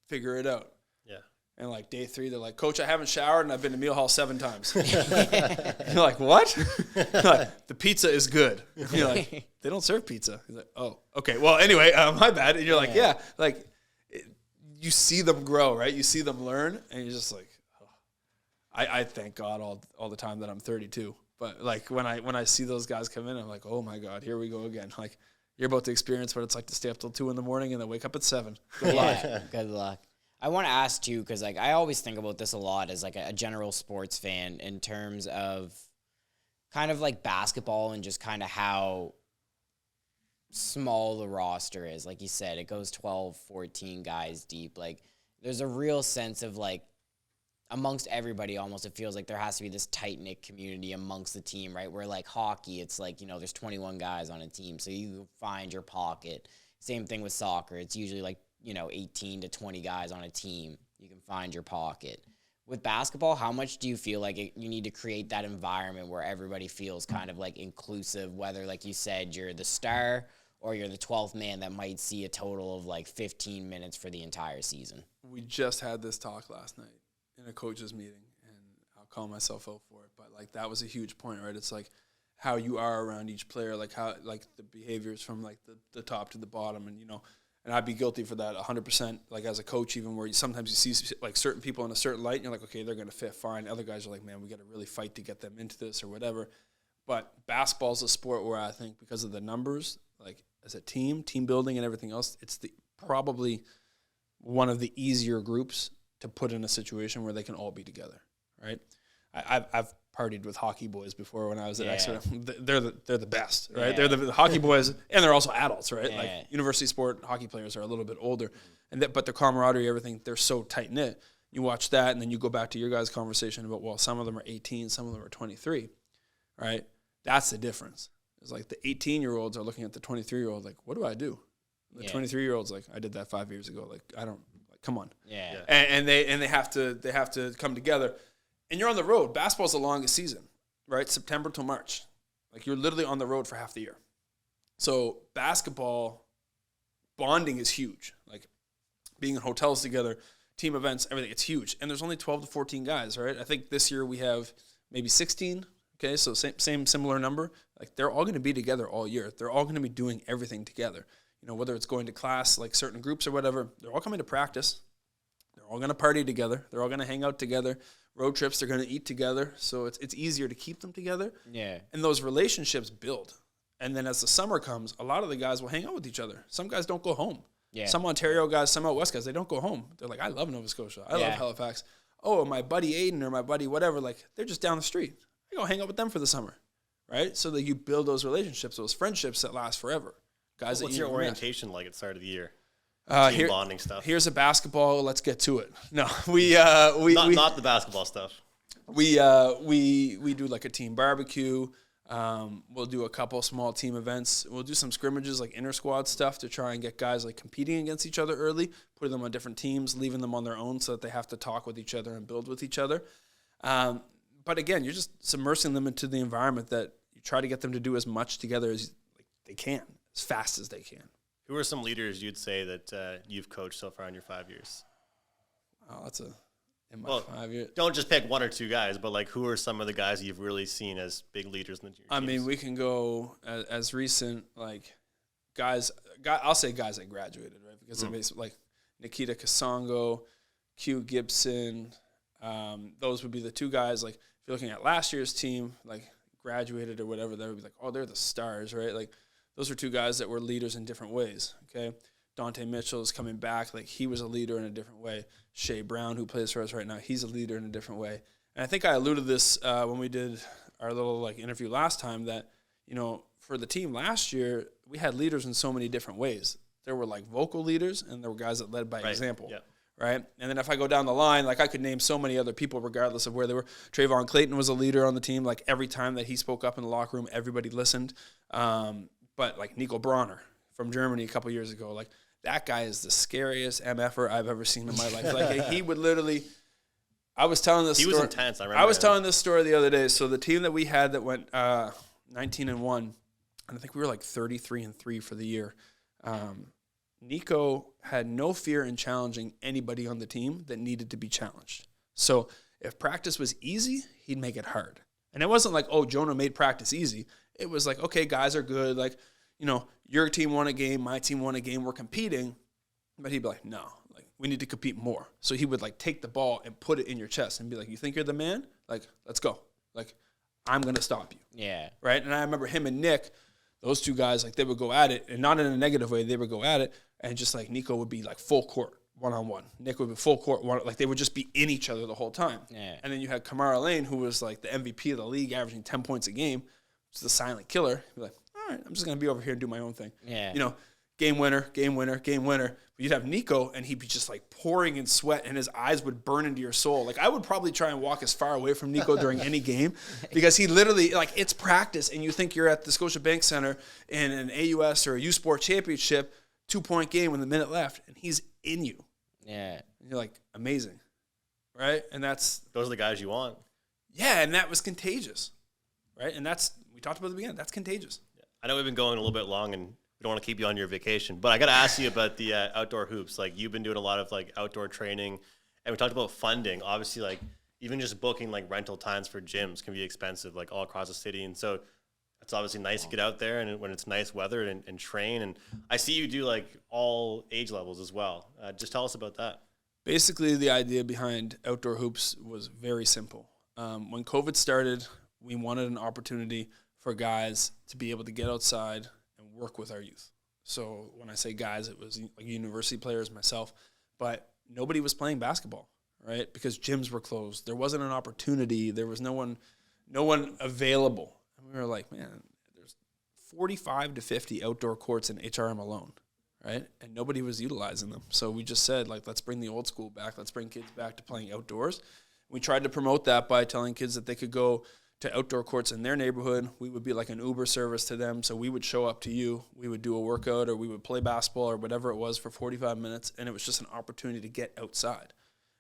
Figure it out. Yeah. And like day 3, they're like, Coach, I haven't showered and I've been to meal hall 7 times. You're like, what? Like, the pizza is good. You're like, they don't serve pizza. He's like, oh, okay. Well, anyway, my bad. And you're like, yeah. Like, you see them grow, right? You see them learn, and you're just like, oh. I thank God all the time that I'm 32. But like when I see those guys come in, I'm like, oh my God, here we go again. Like, you're about to experience what it's like to stay up till 2 a.m. and then wake up at 7. Good luck. Good luck. I want to ask too, because like I always think about this a lot as like a general sports fan in terms of kind of like basketball and just kind of how small the roster is. Like you said, it goes 12, 14 guys deep. Like, there's a real sense of like amongst everybody, almost it feels like there has to be this tight-knit community amongst the team, right? Where like hockey, it's like, there's 21 guys on a team, so you find your pocket. Same thing with soccer. It's usually like, 18 to 20 guys on a team. You can find your pocket. With basketball, how much do you feel like you need to create that environment where everybody feels kind of like inclusive, whether, like you said, you're the star or you're the 12th man that might see a total of like 15 minutes for the entire season? We just had this talk last night in a coach's meeting, and I'll call myself out for it, but like that was a huge point, right? It's like how you are around each player, like how like the behaviors from like the top to the bottom, and and I'd be guilty for that 100%, like as a coach, even where sometimes you see like certain people in a certain light and you're like, okay, they're going to fit fine. Other guys are like, man, we got to really fight to get them into this or whatever. But basketball's a sport where I think because of the numbers, like as a team building and everything else, it's probably one of the easier groups to put in a situation where they can all be together, right? I've partied with hockey boys before when I was at Exeter. They're the best, right? They're the hockey boys, and they're also adults, right? Like university sport hockey players are a little bit older, but the camaraderie, everything, they're so tight knit. You watch that, and then you go back to your guys' conversation about, well, some of them are 18, some of them are 23, right? That's the difference. It's like the 18-year-olds are looking at the 23-year-old like, what do I do? The 23-year-old's like, I did that 5 years ago. Like, I don't, like, come on. Yeah. And they have to come together. And you're on the road. Basketball's the longest season, right? September till March. Like, you're literally on the road for half the year. So basketball bonding is huge. Like, being in hotels together, team events, everything, it's huge. And there's only 12 to 14 guys, right? I think this year we have maybe 16. Okay, so same similar number. Like, they're all going to be together all year. They're all going to be doing everything together. Whether it's going to class, like certain groups or whatever, they're all coming to practice. They're all going to party together. They're all going to hang out together. Road trips, they're going to eat together. So it's easier to keep them together. Yeah. And those relationships build. And then as the summer comes, a lot of the guys will hang out with each other. Some guys don't go home. Yeah. Some Ontario guys, some out west guys, they don't go home. They're like, I love Nova Scotia. I love Halifax. Oh, my buddy Aiden or my buddy whatever, like, they're just down the street. I go hang out with them for the summer, right? So that you build those relationships, those friendships that last forever. Guys, what's your orientation like at the start of the year? Team bonding stuff. Here's a basketball. Let's get to it. No, not the basketball stuff. We do like a team barbecue. We'll do a couple small team events. We'll do some scrimmages, like inter squad stuff, to try and get guys like competing against each other early, putting them on different teams, leaving them on their own so that they have to talk with each other and build with each other. But again, you're just submersing them into the environment that you try to get them to do as much together as they can, as fast as they can. Who are some leaders you'd say that you've coached so far in your 5 years? Oh, in my 5 years. Don't just pick one or two guys, but like who are some of the guys you've really seen as big leaders in the teams? I mean, we can go as recent, like guys. I'll say guys that graduated, right? Because they're basically like Nikita Kasongo, Q Gibson. Those would be the two guys. Like, if you're looking at last year's team, like graduated or whatever, that would be like, oh, they're the stars, right? Like, those are two guys that were leaders in different ways, okay? Dante Mitchell is coming back. Like, he was a leader in a different way. Shea Brown, who plays for us right now, he's a leader in a different way. And I think I alluded this when we did our little like interview last time that, you know, for the team last year, we had leaders in so many different ways. There were like vocal leaders, and there were guys that led by example. Yeah. Right. And then if I go down the line, like I could name so many other people regardless of where they were. Trayvon Clayton was a leader on the team. Like every time that he spoke up in the locker room, everybody listened. But like Nico Bronner from Germany a couple years ago, like that guy is the scariest MFer I've ever seen in my life. Like he would literally, I was telling this story. He was intense. I remember. I was telling this story the other day. So the team that we had that went 19-1, and I think we were like 33-3 for the year. Nico had no fear in challenging anybody on the team that needed to be challenged. So if practice was easy, he'd make it hard. And it wasn't like, oh, Jonah made practice easy. It was like, okay, guys are good. Like, you know, your team won a game, my team won a game, we're competing. But he'd be like, no, like we need to compete more. So he would like take the ball and put it in your chest and be like, you think you're the man? Like, let's go. Like, I'm going to stop you. Yeah. Right? And I remember him and Nick, those two guys, like they would go at it, and not in a negative way, they would go at it. And just like Nico would be like full court, one-on-one. Nick would be full court, like they would just be in each other the whole time. Yeah. And then you had Kamara Lane, who was like the MVP of the league, averaging 10 points a game. Just the silent killer. He'd be like, all right, I'm just going to be over here and do my own thing. Yeah. You know, game winner, game winner, game winner. But you'd have Nico, and he'd be just like pouring in sweat, and his eyes would burn into your soul. Like I would probably try and walk as far away from Nico during any game because he literally, like it's practice, and you think you're at the Scotiabank Center in an AUS or a U Sport Championship, 2-point game with a minute left, and he's in you. Yeah. And you're like, amazing. Right? And Those are the guys you want. yeah, and that was contagious. Right? And we talked about at the beginning, that's contagious. I know we've been going a little bit long, and we don't want to keep you on your vacation, but I got to ask you about the outdoor hoops. Like you've been doing a lot of like outdoor training, and we talked about funding. Obviously, like even just booking like rental times for gyms can be expensive, like all across the city. And so it's obviously nice to get out there and when it's nice weather and train. And I see you do like all age levels as well. Just tell us about that. Basically, the idea behind outdoor hoops was very simple. When COVID started, we wanted an opportunity for guys to be able to get outside and work with our youth. So when I say guys, it was like university players, myself, but nobody was playing basketball, right? Because gyms were closed. There wasn't an opportunity. There was no one available. And we were like, man, there's 45 to 50 outdoor courts in HRM alone, right? And nobody was utilizing them. So we just said, like, let's bring the old school back. Let's bring kids back to playing outdoors. We tried to promote that by telling kids that they could go to outdoor courts in their neighborhood. We would be like an Uber service to them. So we would show up to you. We would do a workout or we would play basketball or whatever it was for 45 minutes. And it was just an opportunity to get outside.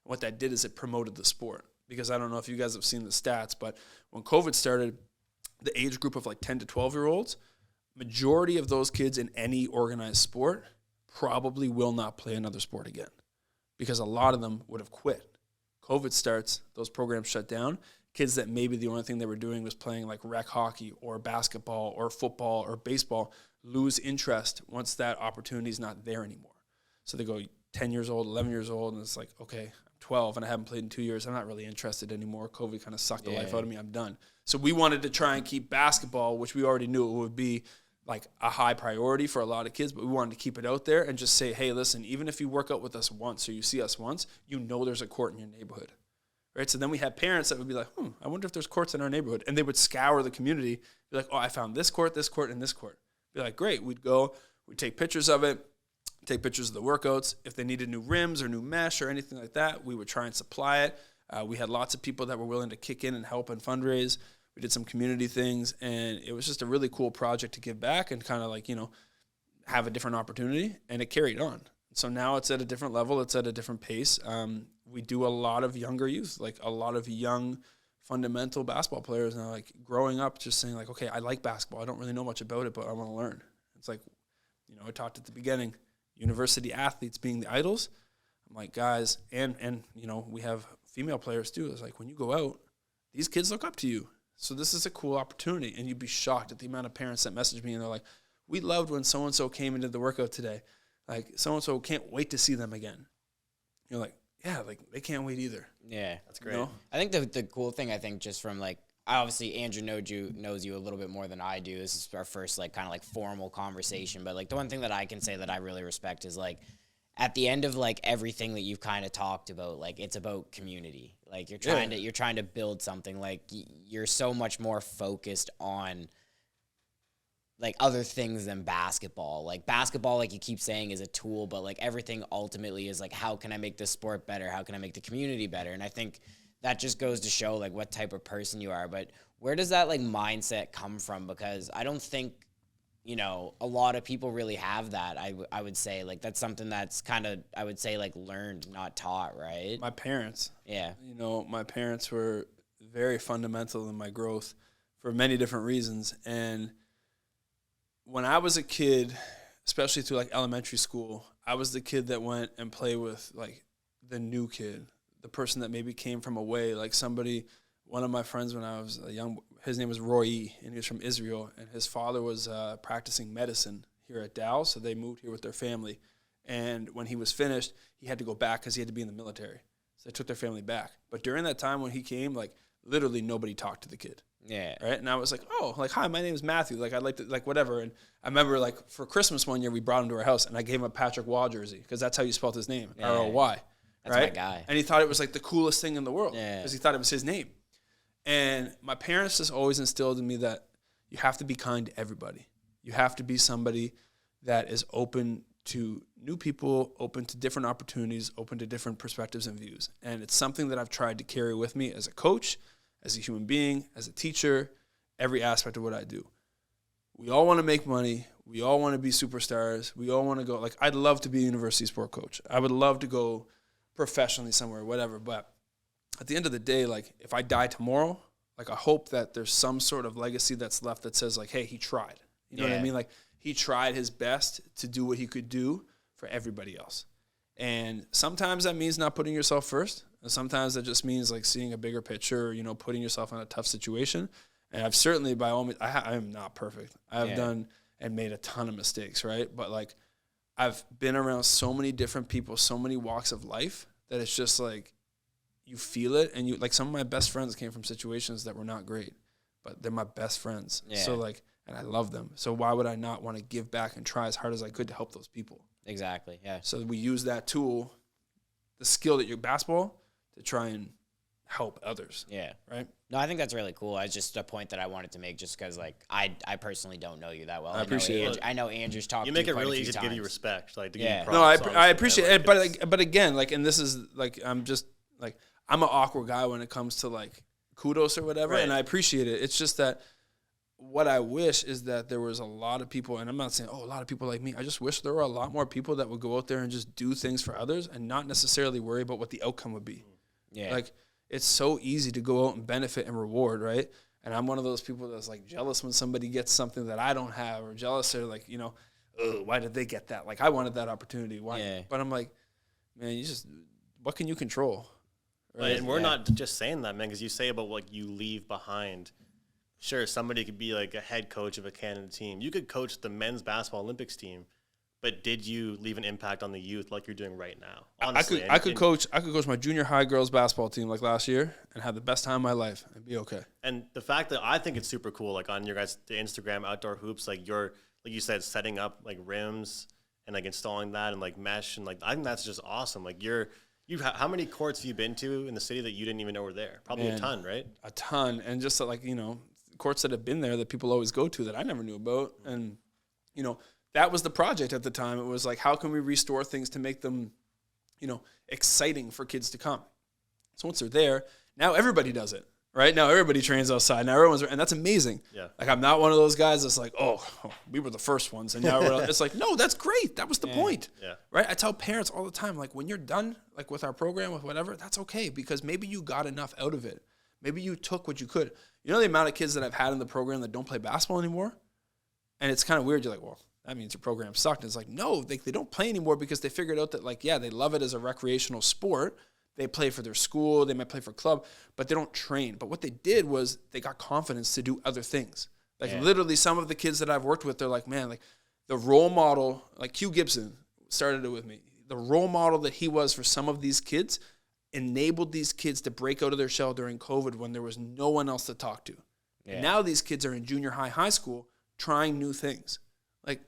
What that did is it promoted the sport. Because I don't know if you guys have seen the stats, but when COVID started, the age group of like 10 to 12-year-olds, majority of those kids in any organized sport probably will not play another sport again because a lot of them would have quit. COVID starts, those programs shut down. Kids that maybe the only thing they were doing was playing like rec hockey or basketball or football or baseball lose interest once that opportunity is not there anymore. So they go 10 years old, 11 years old, and it's like, okay, I'm 12 and I haven't played in 2 years. I'm not really interested anymore. COVID kind of sucked the life out of me. I'm done. So we wanted to try and keep basketball, which we already knew it would be like a high priority for a lot of kids, but we wanted to keep it out there and just say, hey, listen, even if you work out with us once or you see us once, you know there's a court in your neighborhood. Right? So then we had parents that would be like, I wonder if there's courts in our neighborhood. And they would scour the community, be like, oh, I found this court, and this court. Be like, great. We'd go, we'd take pictures of it, take pictures of the workouts. If they needed new rims or new mesh or anything like that, we would try and supply it. We had lots of people that were willing to kick in and help and fundraise. We did some community things, and it was just a really cool project to give back and kind of like, have a different opportunity, and it carried on. So now it's at a different level. It's at a different pace. We do a lot of younger youth, like a lot of young fundamental basketball players now, like growing up just saying like, okay, I like basketball. I don't really know much about it, but I want to learn. It's like, I talked at the beginning, university athletes being the idols. I'm like, guys, and we have female players too. It's like, when you go out, these kids look up to you. So this is a cool opportunity. And you'd be shocked at the amount of parents that message me and they're like, we loved when so-and-so came and did the workout today. Like, so-and-so can't wait to see them again. You're like, yeah, like they can't wait either. Yeah. That's great. I think the cool thing, just from like, obviously Andrew knows you a little bit more than I do. This is our first like kind of like formal conversation. But like the one thing that I can say that I really respect is like, at the end of like everything that you've kind of talked about, like it's about community. Like you're trying to build something. Like you're so much more focused on like other things than basketball. Like basketball, like you keep saying, is a tool, but like everything ultimately is like, how can I make this sport better? How can I make the community better? And I think that just goes to show like what type of person you are. But where does that like mindset come from? Because I don't think, you know, a lot of people really have that. I would say like that's something that's kind of, I would say like learned, not taught, right? My parents. Yeah. You know, my parents were very fundamental in my growth for many different reasons. And when I was a kid, especially through like elementary school, I was the kid that went and played with like the new kid, the person that maybe came from away, like somebody, one of my friends when I was young, his name was Roy, and he was from Israel, and his father was practicing medicine here at Dow, so they moved here with their family. And when he was finished, he had to go back because he had to be in the military. So they took their family back. But during that time when he came, like literally nobody talked to the kid. Yeah. Right. And I was like, oh, like, hi, my name is Matthew. Like, I'd like to, like, whatever. And I remember, like, for Christmas one year, we brought him to our house, and I gave him a Patrick Waugh jersey because that's how you spelled his name, R-O-Y. That's right? my guy. And he thought it was, like, the coolest thing in the world because Yeah. he thought it was his name. And my parents just always instilled in me that you have to be kind to everybody. You have to be somebody that is open to new people, open to different opportunities, open to different perspectives and views. And it's something that I've tried to carry with me as a coach, as a human being, as a teacher, every aspect of what I do. We all want to make money. We all want to be superstars. We all want to go, like, I'd love to be a university sport coach. I would love to go professionally somewhere, whatever. But at the end of the day, like, if I die tomorrow, like, I hope that there's some sort of legacy that's left that says, like, hey, he tried. You know what I mean? Like, he tried his best to do what he could do for everybody else. And sometimes that means not putting yourself first. And sometimes that just means, like, seeing a bigger picture, or, you know, putting yourself in a tough situation. And I've certainly, by all means, I am not perfect. I have done and made a ton of mistakes, right? But, like, I've been around so many different people, so many walks of life, that it's just, like, you feel it. And you, like, some of my best friends came from situations that were not great, but they're my best friends. Yeah. So, like, and I love them. So why would I not want to give back and try as hard as I could to help those people? Exactly, yeah. So we use that tool, the skill that you're basketball, to try and help others. Yeah. Right? No, I think that's really cool. It's just a point that I wanted to make just because, like, I personally don't know you that well. I appreciate it. I know Andrew's talked to You make it quite a really few easy to give you times. respect. Like, to Yeah. give you No, props, I honestly, appreciate man. it. Like, But again, like, and this is, like, I'm just, like, I'm an awkward guy when it comes to, like, kudos or whatever, Right. and I appreciate it. It's just that what I wish is that there was a lot of people, and I'm not saying, oh, a lot of people like me. I just wish there were a lot more people that would go out there and just do things for others and not necessarily worry about what the outcome would be. Yeah. Like, it's so easy to go out and benefit and reward, right? And I'm one of those people that's, like, jealous when somebody gets something that I don't have, or jealous, or, like, you know, why did they get that? Like, I wanted that opportunity. Why? Yeah. But I'm like, man, you just, what can you control? Right? And we're not just saying that, man, because you say about what you leave behind. Sure, somebody could be like a head coach of a Canada team. You could coach the men's basketball Olympics team, but did you leave an impact on the youth like you're doing right now? Honestly, I could coach my junior high girls basketball team like last year and have the best time of my life and be okay. And the fact that I think it's super cool, like on your guys' the Instagram outdoor hoops, like you're, like you said, setting up like rims and like installing that and like mesh, and like I think that's just awesome. Like how many courts have you been to in the city that you didn't even know were there? Probably a ton, right? A ton. And just like, you know, courts that have been there that people always go to that I never knew about. And, you know, that was the project at the time. It was like, how can we restore things to make them, you know, exciting for kids to come? So once they're there, now everybody does it, right? Now everybody trains outside. Now everyone's, and that's amazing. Yeah. Like, I'm not one of those guys that's like, oh, we were the first ones. And now it's like, no, that's great. That was the point. Yeah. Right? I tell parents all the time, like, when you're done, like with our program, with whatever, that's okay, because maybe you got enough out of it. Maybe you took what you could. You know the amount of kids that I've had in the program that don't play basketball anymore? And it's kind of weird. You're like, well, that means your program sucked. And it's like, no, they don't play anymore because they figured out that, like, yeah, they love it as a recreational sport. They play for their school. They might play for club, but they don't train. But what they did was they got confidence to do other things. Like, literally some of the kids that I've worked with, they're like, man, like, the role model, like Hugh Gibson started it with me. The role model that he was for some of these kids enabled these kids to break out of their shell during COVID when there was no one else to talk to. Yeah. And now these kids are in junior high school trying new things. Like,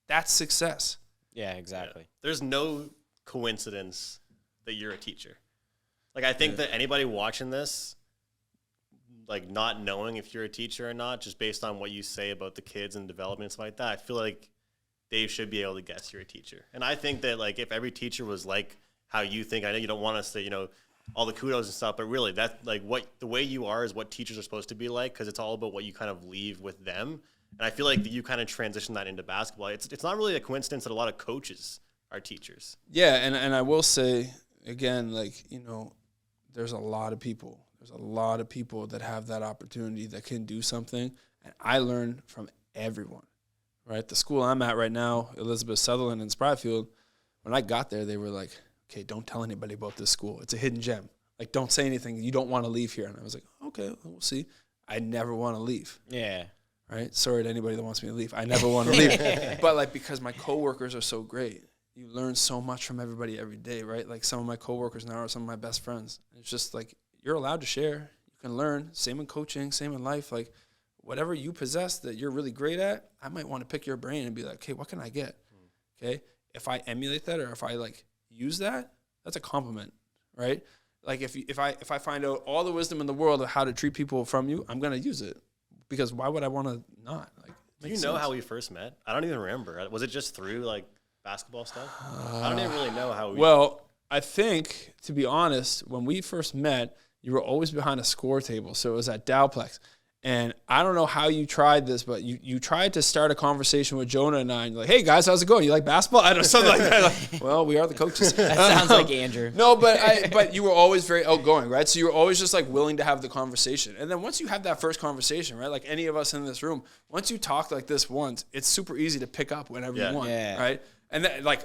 that's success. Yeah, exactly. There's no coincidence that you're a teacher. Like, I think that anybody watching this, like, not knowing if you're a teacher or not, just based on what you say about the kids and development and stuff like that, I feel like they should be able to guess you're a teacher. And I think that, like, if every teacher was like how you think, I know you don't want us to, you know, all the kudos and stuff, but really that, like, what the way you are is what teachers are supposed to be like, because it's all about what you kind of leave with them. And I feel like that you kind of transition that into basketball. It's not really a coincidence that a lot of coaches are teachers. Yeah, and I will say, again, like, you know, there's a lot of people that have that opportunity that can do something, and I learn from everyone, right? The school I'm at right now, Elizabeth Sutherland in Spryfield, when I got there, they were like, okay, don't tell anybody about this school. It's a hidden gem. Like, don't say anything. You don't want to leave here. And I was like, okay, we'll see. I never want to leave. Yeah. Right? Sorry to anybody that wants me to leave. I never want to leave. But, like, because my coworkers are so great, you learn so much from everybody every day, right? Like, some of my coworkers now are some of my best friends. It's just, like, you're allowed to share. You can learn. Same in coaching, same in life. Like, whatever you possess that you're really great at, I might want to pick your brain and be like, okay, what can I get? Okay? If I emulate that or if I, like, use that, that's a compliment, right? Like, if I find out all the wisdom in the world of how to treat people from you, I'm going to use it. Because why would I want to not? Like, do you know how we first met? I don't even remember. Was it just through, like, basketball stuff? I don't even really know how we... Well, I think, to be honest, when we first met, you were always behind a score table. So it was at Dowplex. And I don't know how you tried this, but you tried to start a conversation with Jonah and I. And you're like, hey, guys, how's it going? You like basketball? I don't know, something like that. Like, well, we are the coaches. That sounds like Andrew. No, but you were always very outgoing, right? So you were always just, like, willing to have the conversation. And then once you have that first conversation, right, like any of us in this room, once you talk like this once, it's super easy to pick up whenever you want, right? And that, like,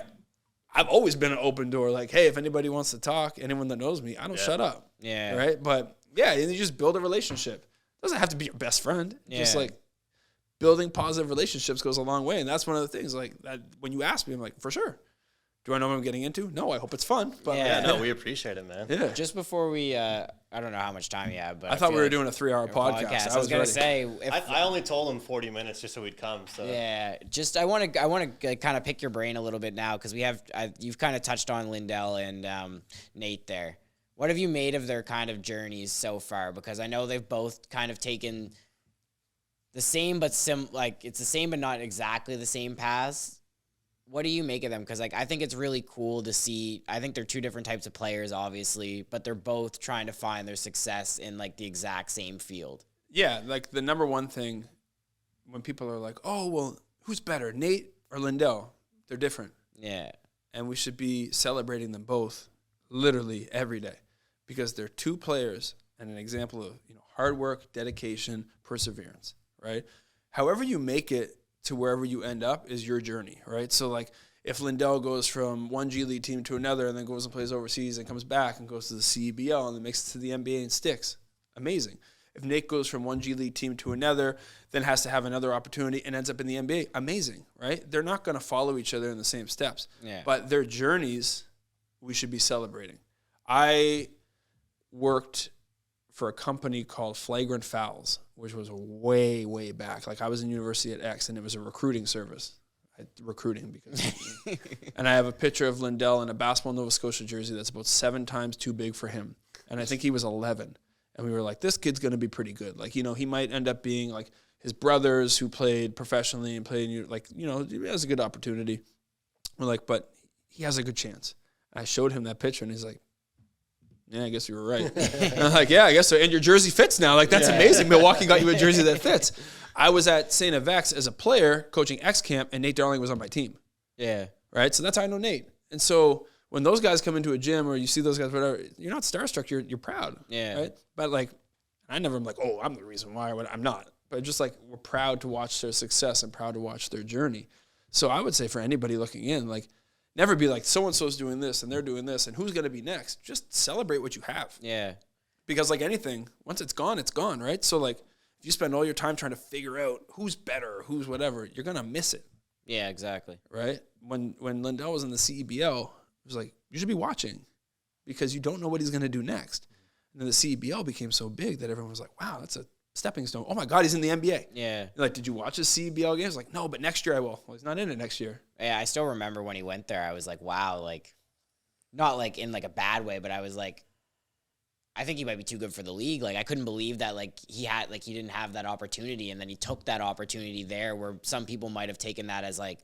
I've always been an open door. Like, hey, if anybody wants to talk, anyone that knows me, I don't shut up. Yeah. Right? But, yeah, and you just build a relationship. Doesn't have to be your best friend. Just, like, building positive relationships goes a long way. And that's one of the things, like, that when you ask me, I'm like, for sure. Do I know what I'm getting into? No, I hope it's fun. But no, we appreciate it, man. Yeah. Just before we, I don't know how much time you have, but I thought we were like doing a 3-hour podcast. I was going to say, I only told him 40 minutes just so he'd come. So yeah, just I want to kind of pick your brain a little bit now because you've kind of touched on Lindell and Nate there. What have you made of their kind of journeys so far? Because I know they've both kind of taken the same, but it's the same, but not exactly the same paths. What do you make of them? Because, like, I think it's really cool to see. I think they're two different types of players, obviously, but they're both trying to find their success in, like, the exact same field. Yeah, like, the number one thing when people are like, oh, well, who's better, Nate or Lindell? They're different. Yeah. And we should be celebrating them both literally every day because they're two players and an example of, you know, hard work, dedication, perseverance, right? However you make it to wherever you end up is your journey, right? So, like, if Lindell goes from one G League team to another and then goes and plays overseas and comes back and goes to the CEBL and then makes it to the NBA and sticks, amazing. If Nate goes from one G League team to another, then has to have another opportunity and ends up in the NBA, amazing, right? They're not going to follow each other in the same steps. Yeah. But their journeys, we should be celebrating. I worked for a company called Flagrant Fouls, which was way, way back. Like, I was in university at X, and it was a recruiting service. Recruiting because, and I have a picture of Lindell in a basketball Nova Scotia jersey that's about 7 times too big for him, and I think he was 11. And we were like, this kid's gonna be pretty good. Like, you know, he might end up being like his brothers who played professionally and played, like, you know, he has a good opportunity. We're like, but he has a good chance. And I showed him that picture, and he's like, yeah, I guess you were right. And I'm like, yeah, I guess so. And your jersey fits now. Like, that's amazing. Milwaukee got you a jersey that fits. I was at St. Avex as a player coaching X camp, and Nate Darling was on my team. Yeah. Right? So that's how I know Nate. And so when those guys come into a gym or you see those guys, whatever, you're not starstruck. You're proud. Yeah. Right? But, like, I never am like, oh, I'm the reason why. I'm not. But just, like, we're proud to watch their success and proud to watch their journey. So I would say for anybody looking in, like, never be like, so-and-so's doing this and they're doing this and who's going to be next. Just celebrate what you have. Yeah. Because, like anything, once it's gone, right? So, like, if you spend all your time trying to figure out who's better, who's whatever, you're going to miss it. Yeah, exactly. Right? When Lindell was in the CEBL, it was like, you should be watching because you don't know what he's going to do next. And then the CEBL became so big that everyone was like, wow, that's a stepping stone. Oh, my God, he's in the NBA. Yeah. Like, did you watch his CEBL games? Like, no, but next year I will. Well, he's not in it next year. Yeah, I still remember when he went there. I was like, wow, like, not like in like a bad way, but I was like, I think he might be too good for the league. Like, I couldn't believe that, like, he didn't have that opportunity, and then he took that opportunity there, where some people might have taken that as, like,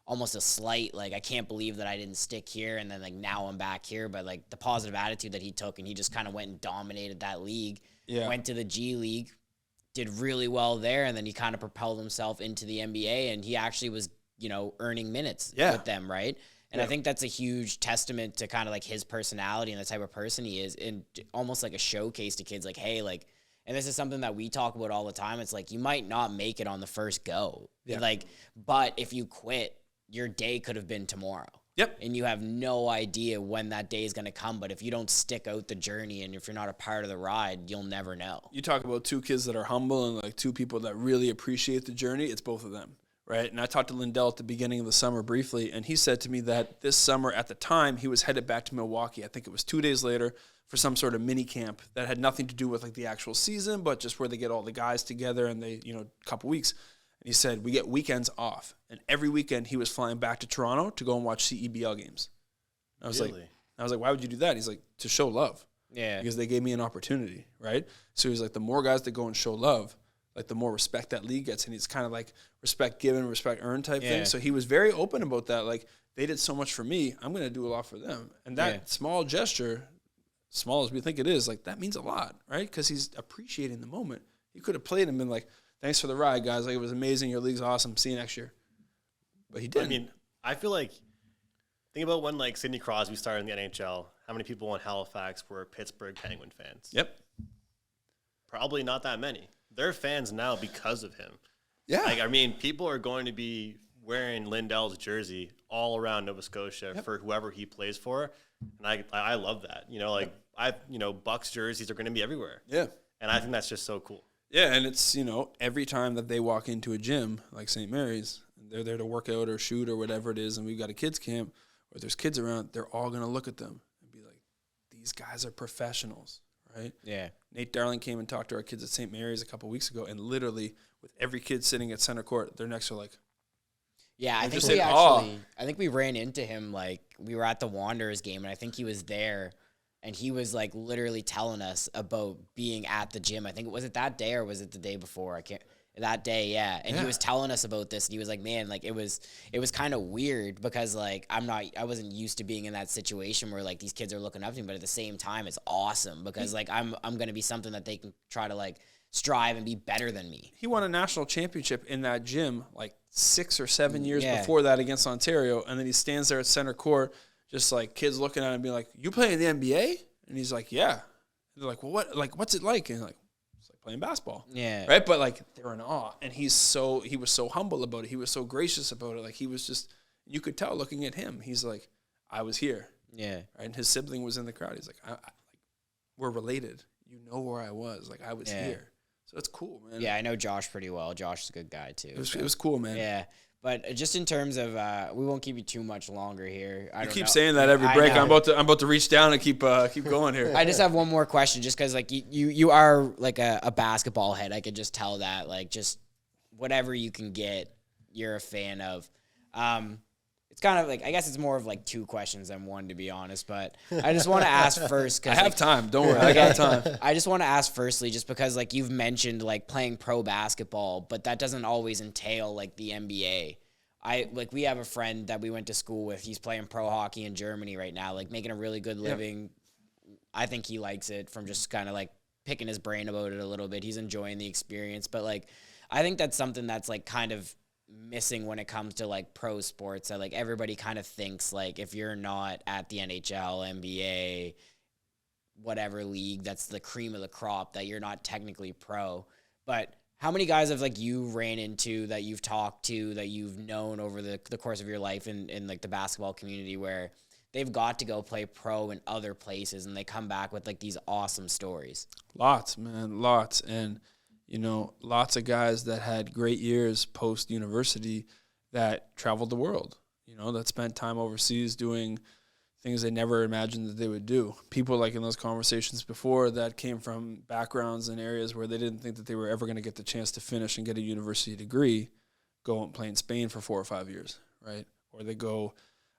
almost a slight, like, I can't believe that I didn't stick here, and then, like, now I'm back here. But, like, the positive attitude that he took, and he just kind of went and dominated that league, went to the G League, did really well there, and then he kind of propelled himself into the NBA, and he actually was, you know, earning minutes with them, right? And I think that's a huge testament to kind of like his personality and the type of person he is, and almost like a showcase to kids like, hey, like, and this is something that we talk about all the time. It's like, you might not make it on the first go. Like, but if you quit, your day could have been tomorrow. And you have no idea when that day is going to come. But if you don't stick out the journey and if you're not a part of the ride, you'll never know. You talk about two kids that are humble and like two people that really appreciate the journey. It's both of them. Right. And I talked to Lindell at the beginning of the summer briefly, and he said to me that this summer at the time he was headed back to Milwaukee. I think it was 2 days later for some sort of mini camp that had nothing to do with like the actual season, but just where they get all the guys together and they, you know, a couple weeks. And he said, we get weekends off. And every weekend he was flying back to Toronto to go and watch CEBL games. I was like, why would you do that? He's like, to show love. Because they gave me an opportunity. Right. So he's like, the more guys that go and show love, like the more respect that league gets, and it's kind of like respect given, respect earned type thing. So he was very open about that. Like, they did so much for me, I'm going to do a lot for them. And that small gesture, small as we think it is, like that means a lot, right? Because he's appreciating the moment. He could have played and been like, thanks for the ride, guys. Like, it was amazing. Your league's awesome. See you next year. But he didn't. I mean, I feel like, think about when like Sidney Crosby started in the NHL. How many people in Halifax were Pittsburgh Penguin fans? Probably not that many. They're fans now because of him. Like, I mean, people are going to be wearing Lindell's jersey all around Nova Scotia for whoever he plays for. And I love that. You know, like, Bucks jerseys are going to be everywhere. And I think that's just so cool. And it's, you know, every time that they walk into a gym like St. Mary's, they're there to work out or shoot or whatever it is, and we've got a kids camp, or there's kids around, they're all going to look at them and be like, these guys are professionals. Right? Nate Darling came and talked to our kids at St. Mary's a couple weeks ago, and literally with every kid sitting at center court, their necks are like, I think we ran into him, like, we were at the Wanderers game, and I think he was there, and he was like literally telling us about being at the gym. I think was it that day or was it the day before? I can't. That day, and he was telling us about this, and he was like, man, like, it was kind of weird because, like, I wasn't used to being in that situation where, like, these kids are looking up to me, but at the same time, it's awesome because, like, I'm going to be something that they can try to, like, strive and be better than me. He won a national championship in that gym, like, 6 or 7 years before that against Ontario, and then he stands there at center court, just, like, kids looking at him and being like, you play in the NBA? And he's like, yeah. And they're like, well, what's it like? And like, playing basketball. Right? But like, they're in awe. And he was so humble about it. He was so gracious about it. Like, he was just, you could tell looking at him. He's like, I was here. Right? And his sibling was in the crowd. He's like, we're related. You know where I was. Like, I was here. So it's cool, man. I know Josh pretty well. Josh is a good guy too. It was cool, man. But just in terms of, we won't keep you too much longer here. You keep saying that every break. I'm about to reach down and keep going here. I just have one more question, just because like you are like a basketball head. I could just tell that, like, just whatever you can get, you're a fan of. It's kind of like, I guess it's more of like two questions than one, to be honest. But I just want to ask first. I have time. Don't worry. I got time. I just want to ask firstly, just because like you've mentioned like playing pro basketball, but that doesn't always entail like the NBA. We have a friend that we went to school with. He's playing pro hockey in Germany right now, like making a really good living. I think he likes it from just kind of like picking his brain about it a little bit. He's enjoying the experience. But like, I think that's something that's like kind of missing when it comes to like pro sports. That like everybody kind of thinks like if you're not at the NHL, NBA, whatever league that's the cream of the crop, that you're not technically pro. But how many guys have like you ran into, that you've talked to, that you've known over the course of your life in like the basketball community, where they've got to go play pro in other places and they come back with like these awesome stories? Lots, man, lots. And you know, lots of guys that had great years post-university that traveled the world, you know, that spent time overseas doing things they never imagined that they would do. People like in those conversations before that came from backgrounds and areas where they didn't think that they were ever going to get the chance to finish and get a university degree, go and play in Spain for 4 or 5 years, right? Or they go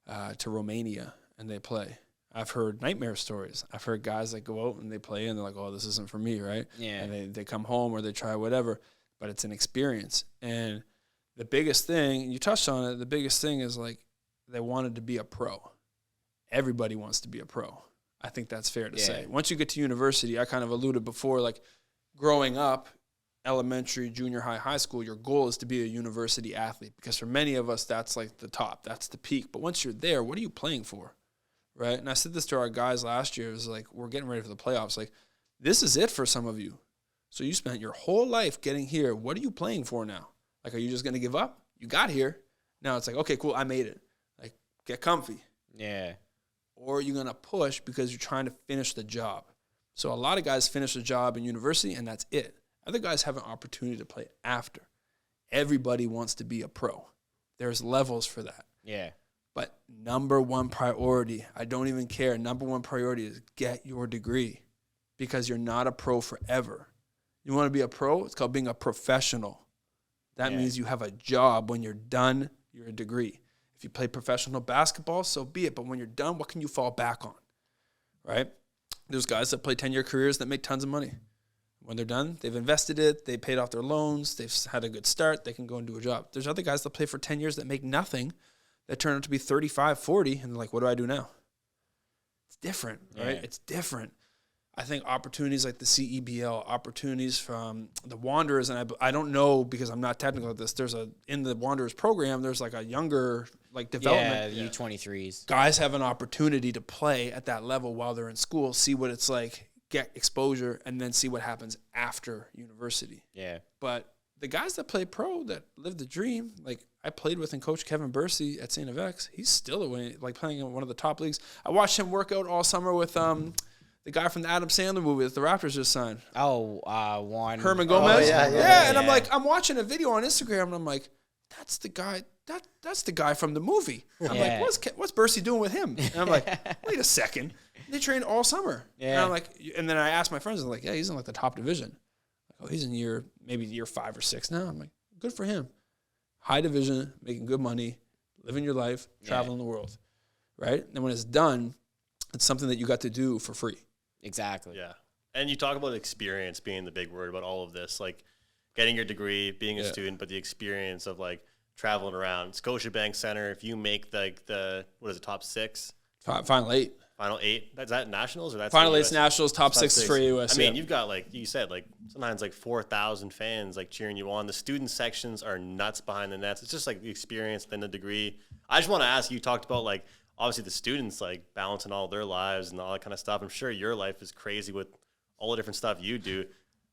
to Romania and they play. I've heard nightmare stories. I've heard guys that go out and they play and they're like, oh, this isn't for me, right? Yeah. And they come home or they try whatever, but it's an experience. And the biggest thing, you touched on it, the biggest thing is like they wanted to be a pro. Everybody wants to be a pro. I think that's fair to say. Once you get to university, I kind of alluded before, like growing up, elementary, junior high, high school, your goal is to be a university athlete because for many of us, that's like the top, that's the peak. But once you're there, what are you playing for, right? And I said this to our guys last year. It was like, we're getting ready for the playoffs. Like, this is it for some of you. So you spent your whole life getting here. What are you playing for now? Like, are you just going to give up? You got here. Now it's like, okay, cool, I made it. Like, get comfy. Yeah. Or are you going to push because you're trying to finish the job? So a lot of guys finish the job in university, and that's it. Other guys have an opportunity to play after. Everybody wants to be a pro. There's levels for that. Yeah. But number one priority, I don't even care, number one priority is get your degree because you're not a pro forever. You want to be a pro? It's called being a professional. That means you have a job. When you're done, you're a degree. If you play professional basketball, so be it. But when you're done, what can you fall back on, right? There's guys that play 10-year careers that make tons of money. When they're done, they've invested it, they paid off their loans, they've had a good start, they can go and do a job. There's other guys that play for 10 years that make nothing, that turn out to be 35, 40, and they're like, what do I do now? It's different, right? It's different. I think opportunities like the CEBL, opportunities from the Wanderers, and I don't know because I'm not technical at this, in the Wanderers program, there's like a younger development. Yeah, U23s. Guys have an opportunity to play at that level while they're in school, see what it's like, get exposure, and then see what happens after university. Yeah. But the guys that play pro, that live the dream, like I played with and coached Kevin Bursey at St. FX, he's still playing in one of the top leagues. I watched him work out all summer with the guy from the Adam Sandler movie that the Raptors just signed. Juan. Herman Gomez? yeah. And I'm like, I'm watching a video on Instagram, and I'm like, that's the guy. That's the guy from the movie. I'm like, what's Bursey doing with him? And I'm like, wait a second. They trained all summer. Yeah. And I'm like, and then I asked my friends, I'm like, yeah, he's in like the top division. Like, oh, he's in maybe year 5 or 6 now. I'm like, good for him. High division, making good money, living your life, traveling the world, right? And when it's done, it's something that you got to do for free. Exactly. Yeah. And you talk about experience being the big word about all of this, like getting your degree, being a student, but the experience of like traveling around. Scotiabank Center, if you make like the top 6? Final 8. Final 8? Is that nationals or that's Final 8's nationals, top 6 is for US. I mean, you've got like you said, like sometimes like 4,000 fans like cheering you on. The student sections are nuts behind the nets. It's just like the experience, then the degree. I just want to ask you talked about like obviously the students like balancing all their lives and all that kind of stuff. I'm sure your life is crazy with all the different stuff you do.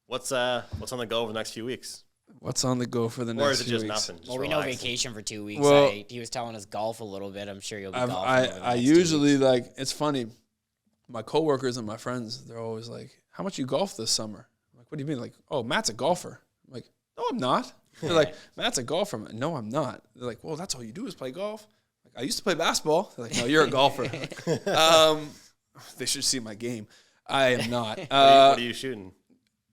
What's on the go over the next few weeks? What's on the go for the next few weeks? Or is it just nothing? Just Well, we relax? know vacation for 2 weeks. Well, He was telling us golf a little bit. I'm sure you'll be golfing. I usually like, it's funny. My coworkers and my friends, they're always like, how much you golf this summer? I'm like, what do you mean? Like, oh, Matt's a golfer. I'm like, no, I'm not. They're like, Matt's a golfer. I'm like, no, I'm not. They're like, well, that's all you do is play golf. Like, I used to play basketball. They're like, no, you're a golfer. They should see my game. I am not. What are you shooting?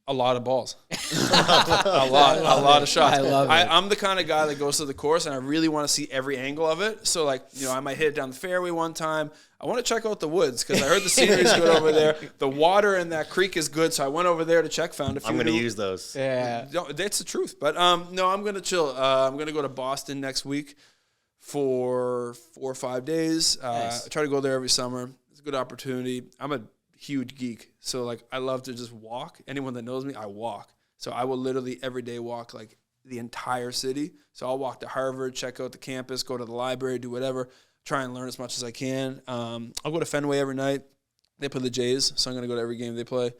A lot of balls. a lot of shots. I love it. I'm the kind of guy that goes to the course and I really want to see every angle of it. So like, I might hit it down the fairway one time. I want to check out the woods because I heard the scenery is good over there. The water in that creek is good, so I went over there to check. Found a few. I'm going to use those. Yeah. No, that's the truth. But no, I'm going to chill. I'm going to go to Boston next week for 4 or 5 days. Nice. I try to go there every summer. It's a good opportunity. I'm a huge geek, so like I love to just walk. Anyone that knows me, I walk. So I will literally every day walk like the entire city. So I'll walk to Harvard, check out the campus, go to the library, do whatever. Try and learn as much as I can. I'll go to Fenway every night. They play the Jays, so I'm gonna go to every game they play.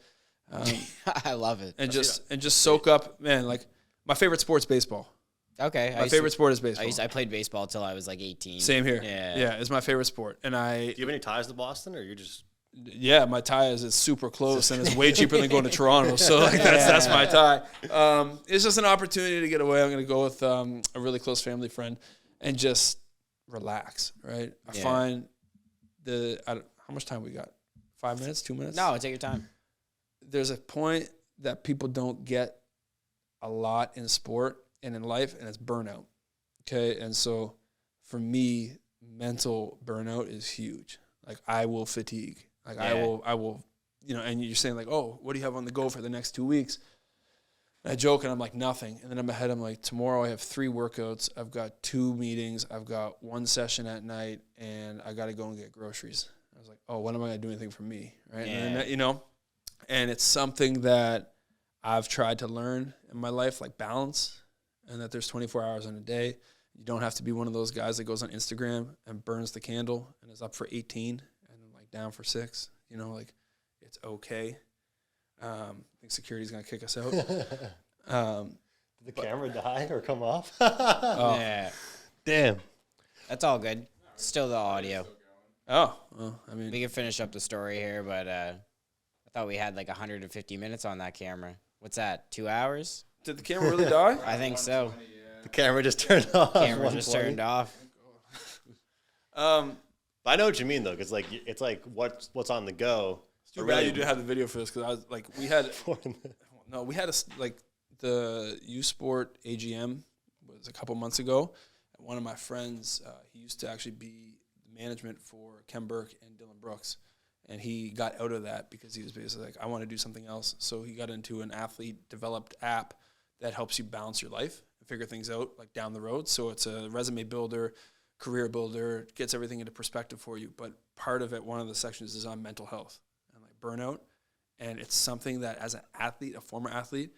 I love it. And just soak up, man. Like my favorite sport's baseball. Okay. My favorite sport is baseball. I played baseball till I was like 18. Same here. Yeah. It's my favorite sport. And Do you have any ties to Boston, or you're just? Yeah, my tie is super close, and it's way cheaper than going to Toronto. So like that's my tie. It's just an opportunity to get away. I'm going to go with a really close family friend and just relax, right? I find how much time we got? 5 minutes, 2 minutes? No, take your time. There's a point that people don't get a lot in sport and in life, and it's burnout. Okay, and so for me, mental burnout is huge. Like I will fatigue. Like Yeah. I will, and you're saying like, oh, what do you have on the go for the next 2 weeks? And I joke and I'm like, nothing. And then in my head, I'm like, tomorrow I have 3 workouts. I've got 2 meetings. I've got 1 session at night, and I got to go and get groceries. I was like, oh, when am I going to do anything for me? Right. Yeah. And then, and it's something that I've tried to learn in my life, like balance, and that there's 24 hours in a day. You don't have to be one of those guys that goes on Instagram and burns the candle and is up for 18 and then like down for 6. Like it's okay. I think security's gonna kick us out. Did the camera die or come off? Yeah. Damn. That's all good. Still the audio. Oh, well, I mean, We can finish up the story here, but I thought we had like 150 minutes on that camera. What's that, 2 hours? did the camera really die? I think so. The camera just turned off. Camera just 120. turned off. But I know what you mean though, because like it's like what's on the go. Too bad you didn't have the video for this because I was like, we had like the U Sport AGM was a couple months ago. And one of my friends, he used to actually be the management for Ken Burke and Dylan Brooks. And he got out of that because he was basically like, I want to do something else. So he got into an athlete-developed app that helps you balance your life and figure things out like down the road. So it's a resume builder, career builder, gets everything into perspective for you. But part of it, one of the sections is on mental health and like burnout. And it's something that as an athlete, a former athlete,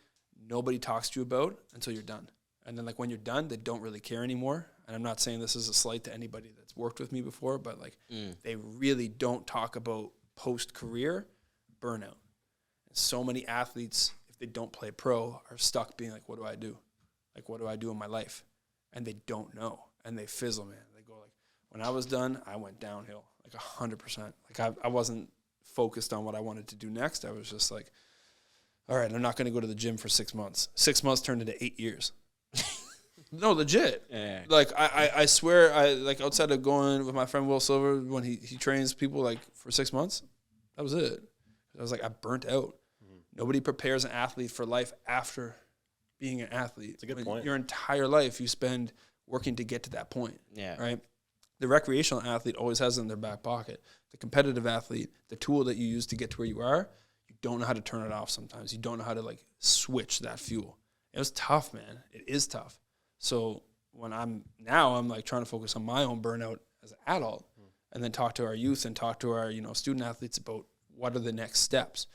nobody talks to you about until you're done. And then like when you're done, they don't really care anymore. And I'm not saying this is a slight to anybody that's worked with me before, but like they really don't talk about post-career burnout. And so many athletes, if they don't play pro, are stuck being like, what do I do? Like, what do I do in my life? And they don't know. And they fizzle, man. They go like, when I was done, I went downhill, like 100%. Like I wasn't focused on what I wanted to do next. I was just like, all right, I'm not going to go to the gym for 6 months. 6 months turned into 8 years. No, legit. Yeah. Like I swear, like outside of going with my friend Will Silver when he trains people like for 6 months, that was it. I was like, I burnt out. Nobody prepares an athlete for life after being an athlete. It's a good point. Your entire life you spend working to get to that point. Yeah. Right. The recreational athlete always has it in their back pocket. The competitive athlete, the tool that you use to get to where you are, you don't know how to turn it off sometimes. You don't know how to like switch that fuel. It was tough, man. It is tough. So when I'm like trying to focus on my own burnout as an adult and then talk to our youth and talk to our, student athletes about what are the next steps.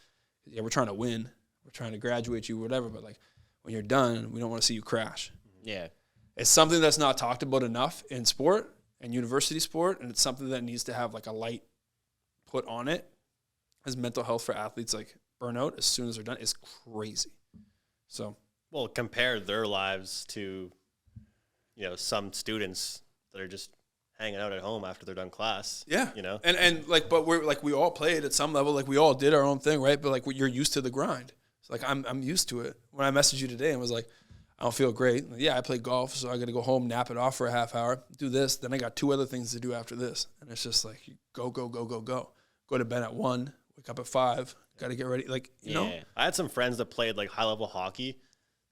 Yeah, we're trying to win. We're trying to graduate you, whatever. But like when you're done, we don't want to see you crash. Yeah. It's something that's not talked about enough in sport and university sport. And it's something that needs to have like a light put on it as mental health for athletes. Like burnout as soon as they're done is crazy. So, Well, compare their lives to some students that are just hanging out at home after they're done class. yeah. And like, but we're like, we all played at some level, like we all did our own thing, right? But like you're used to the grind. It's like, I'm used to it. When I messaged you today and was like, I don't feel great. Like, yeah, I play golf, so I got to go home, nap it off for a half hour, do this. Then I got 2 other things to do after this. And it's just like, you go. Go to bed at 1, wake up at 5, got to get ready. Like, you know? I had some friends that played like high level hockey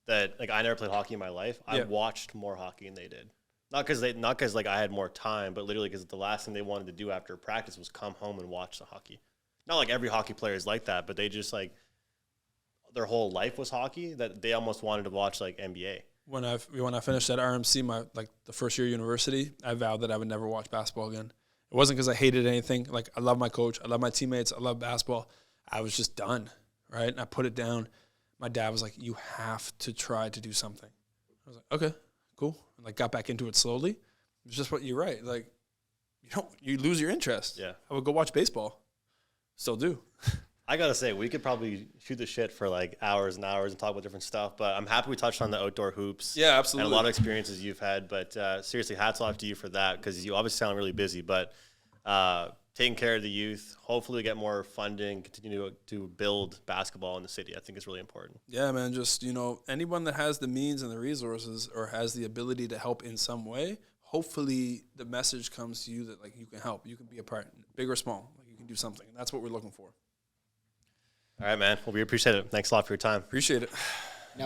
that like I never played hockey in my life. I watched more hockey than they did. Not because like I had more time, but literally because the last thing they wanted to do after practice was come home and watch the hockey. Not like every hockey player is like that, but they just like their whole life was hockey that they almost wanted to watch like NBA. When I finished at RMC, the first year of university, I vowed that I would never watch basketball again. It wasn't because I hated anything. Like I love my coach, I love my teammates, I love basketball. I was just done, right? And I put it down. My dad was like, "You have to try to do something." I was like, "Okay, cool." And like got back into it slowly. It was just what you're right. Like you lose your interest. Yeah. I would go watch baseball. Still do. I gotta say, we could probably shoot the shit for like hours and hours and talk about different stuff, but I'm happy we touched on the outdoor hoops. Yeah, absolutely. And a lot of experiences you've had, but seriously, hats off to you for that because you obviously sound really busy, but taking care of the youth, hopefully we get more funding, continue to build basketball in the city. I think it's really important. Yeah, man, just, anyone that has the means and the resources or has the ability to help in some way, hopefully the message comes to you that like you can help, you can be a part, big or small, like you can do something. And that's what we're looking for. All right, man. Well, we appreciate it. Thanks a lot for your time. Appreciate it.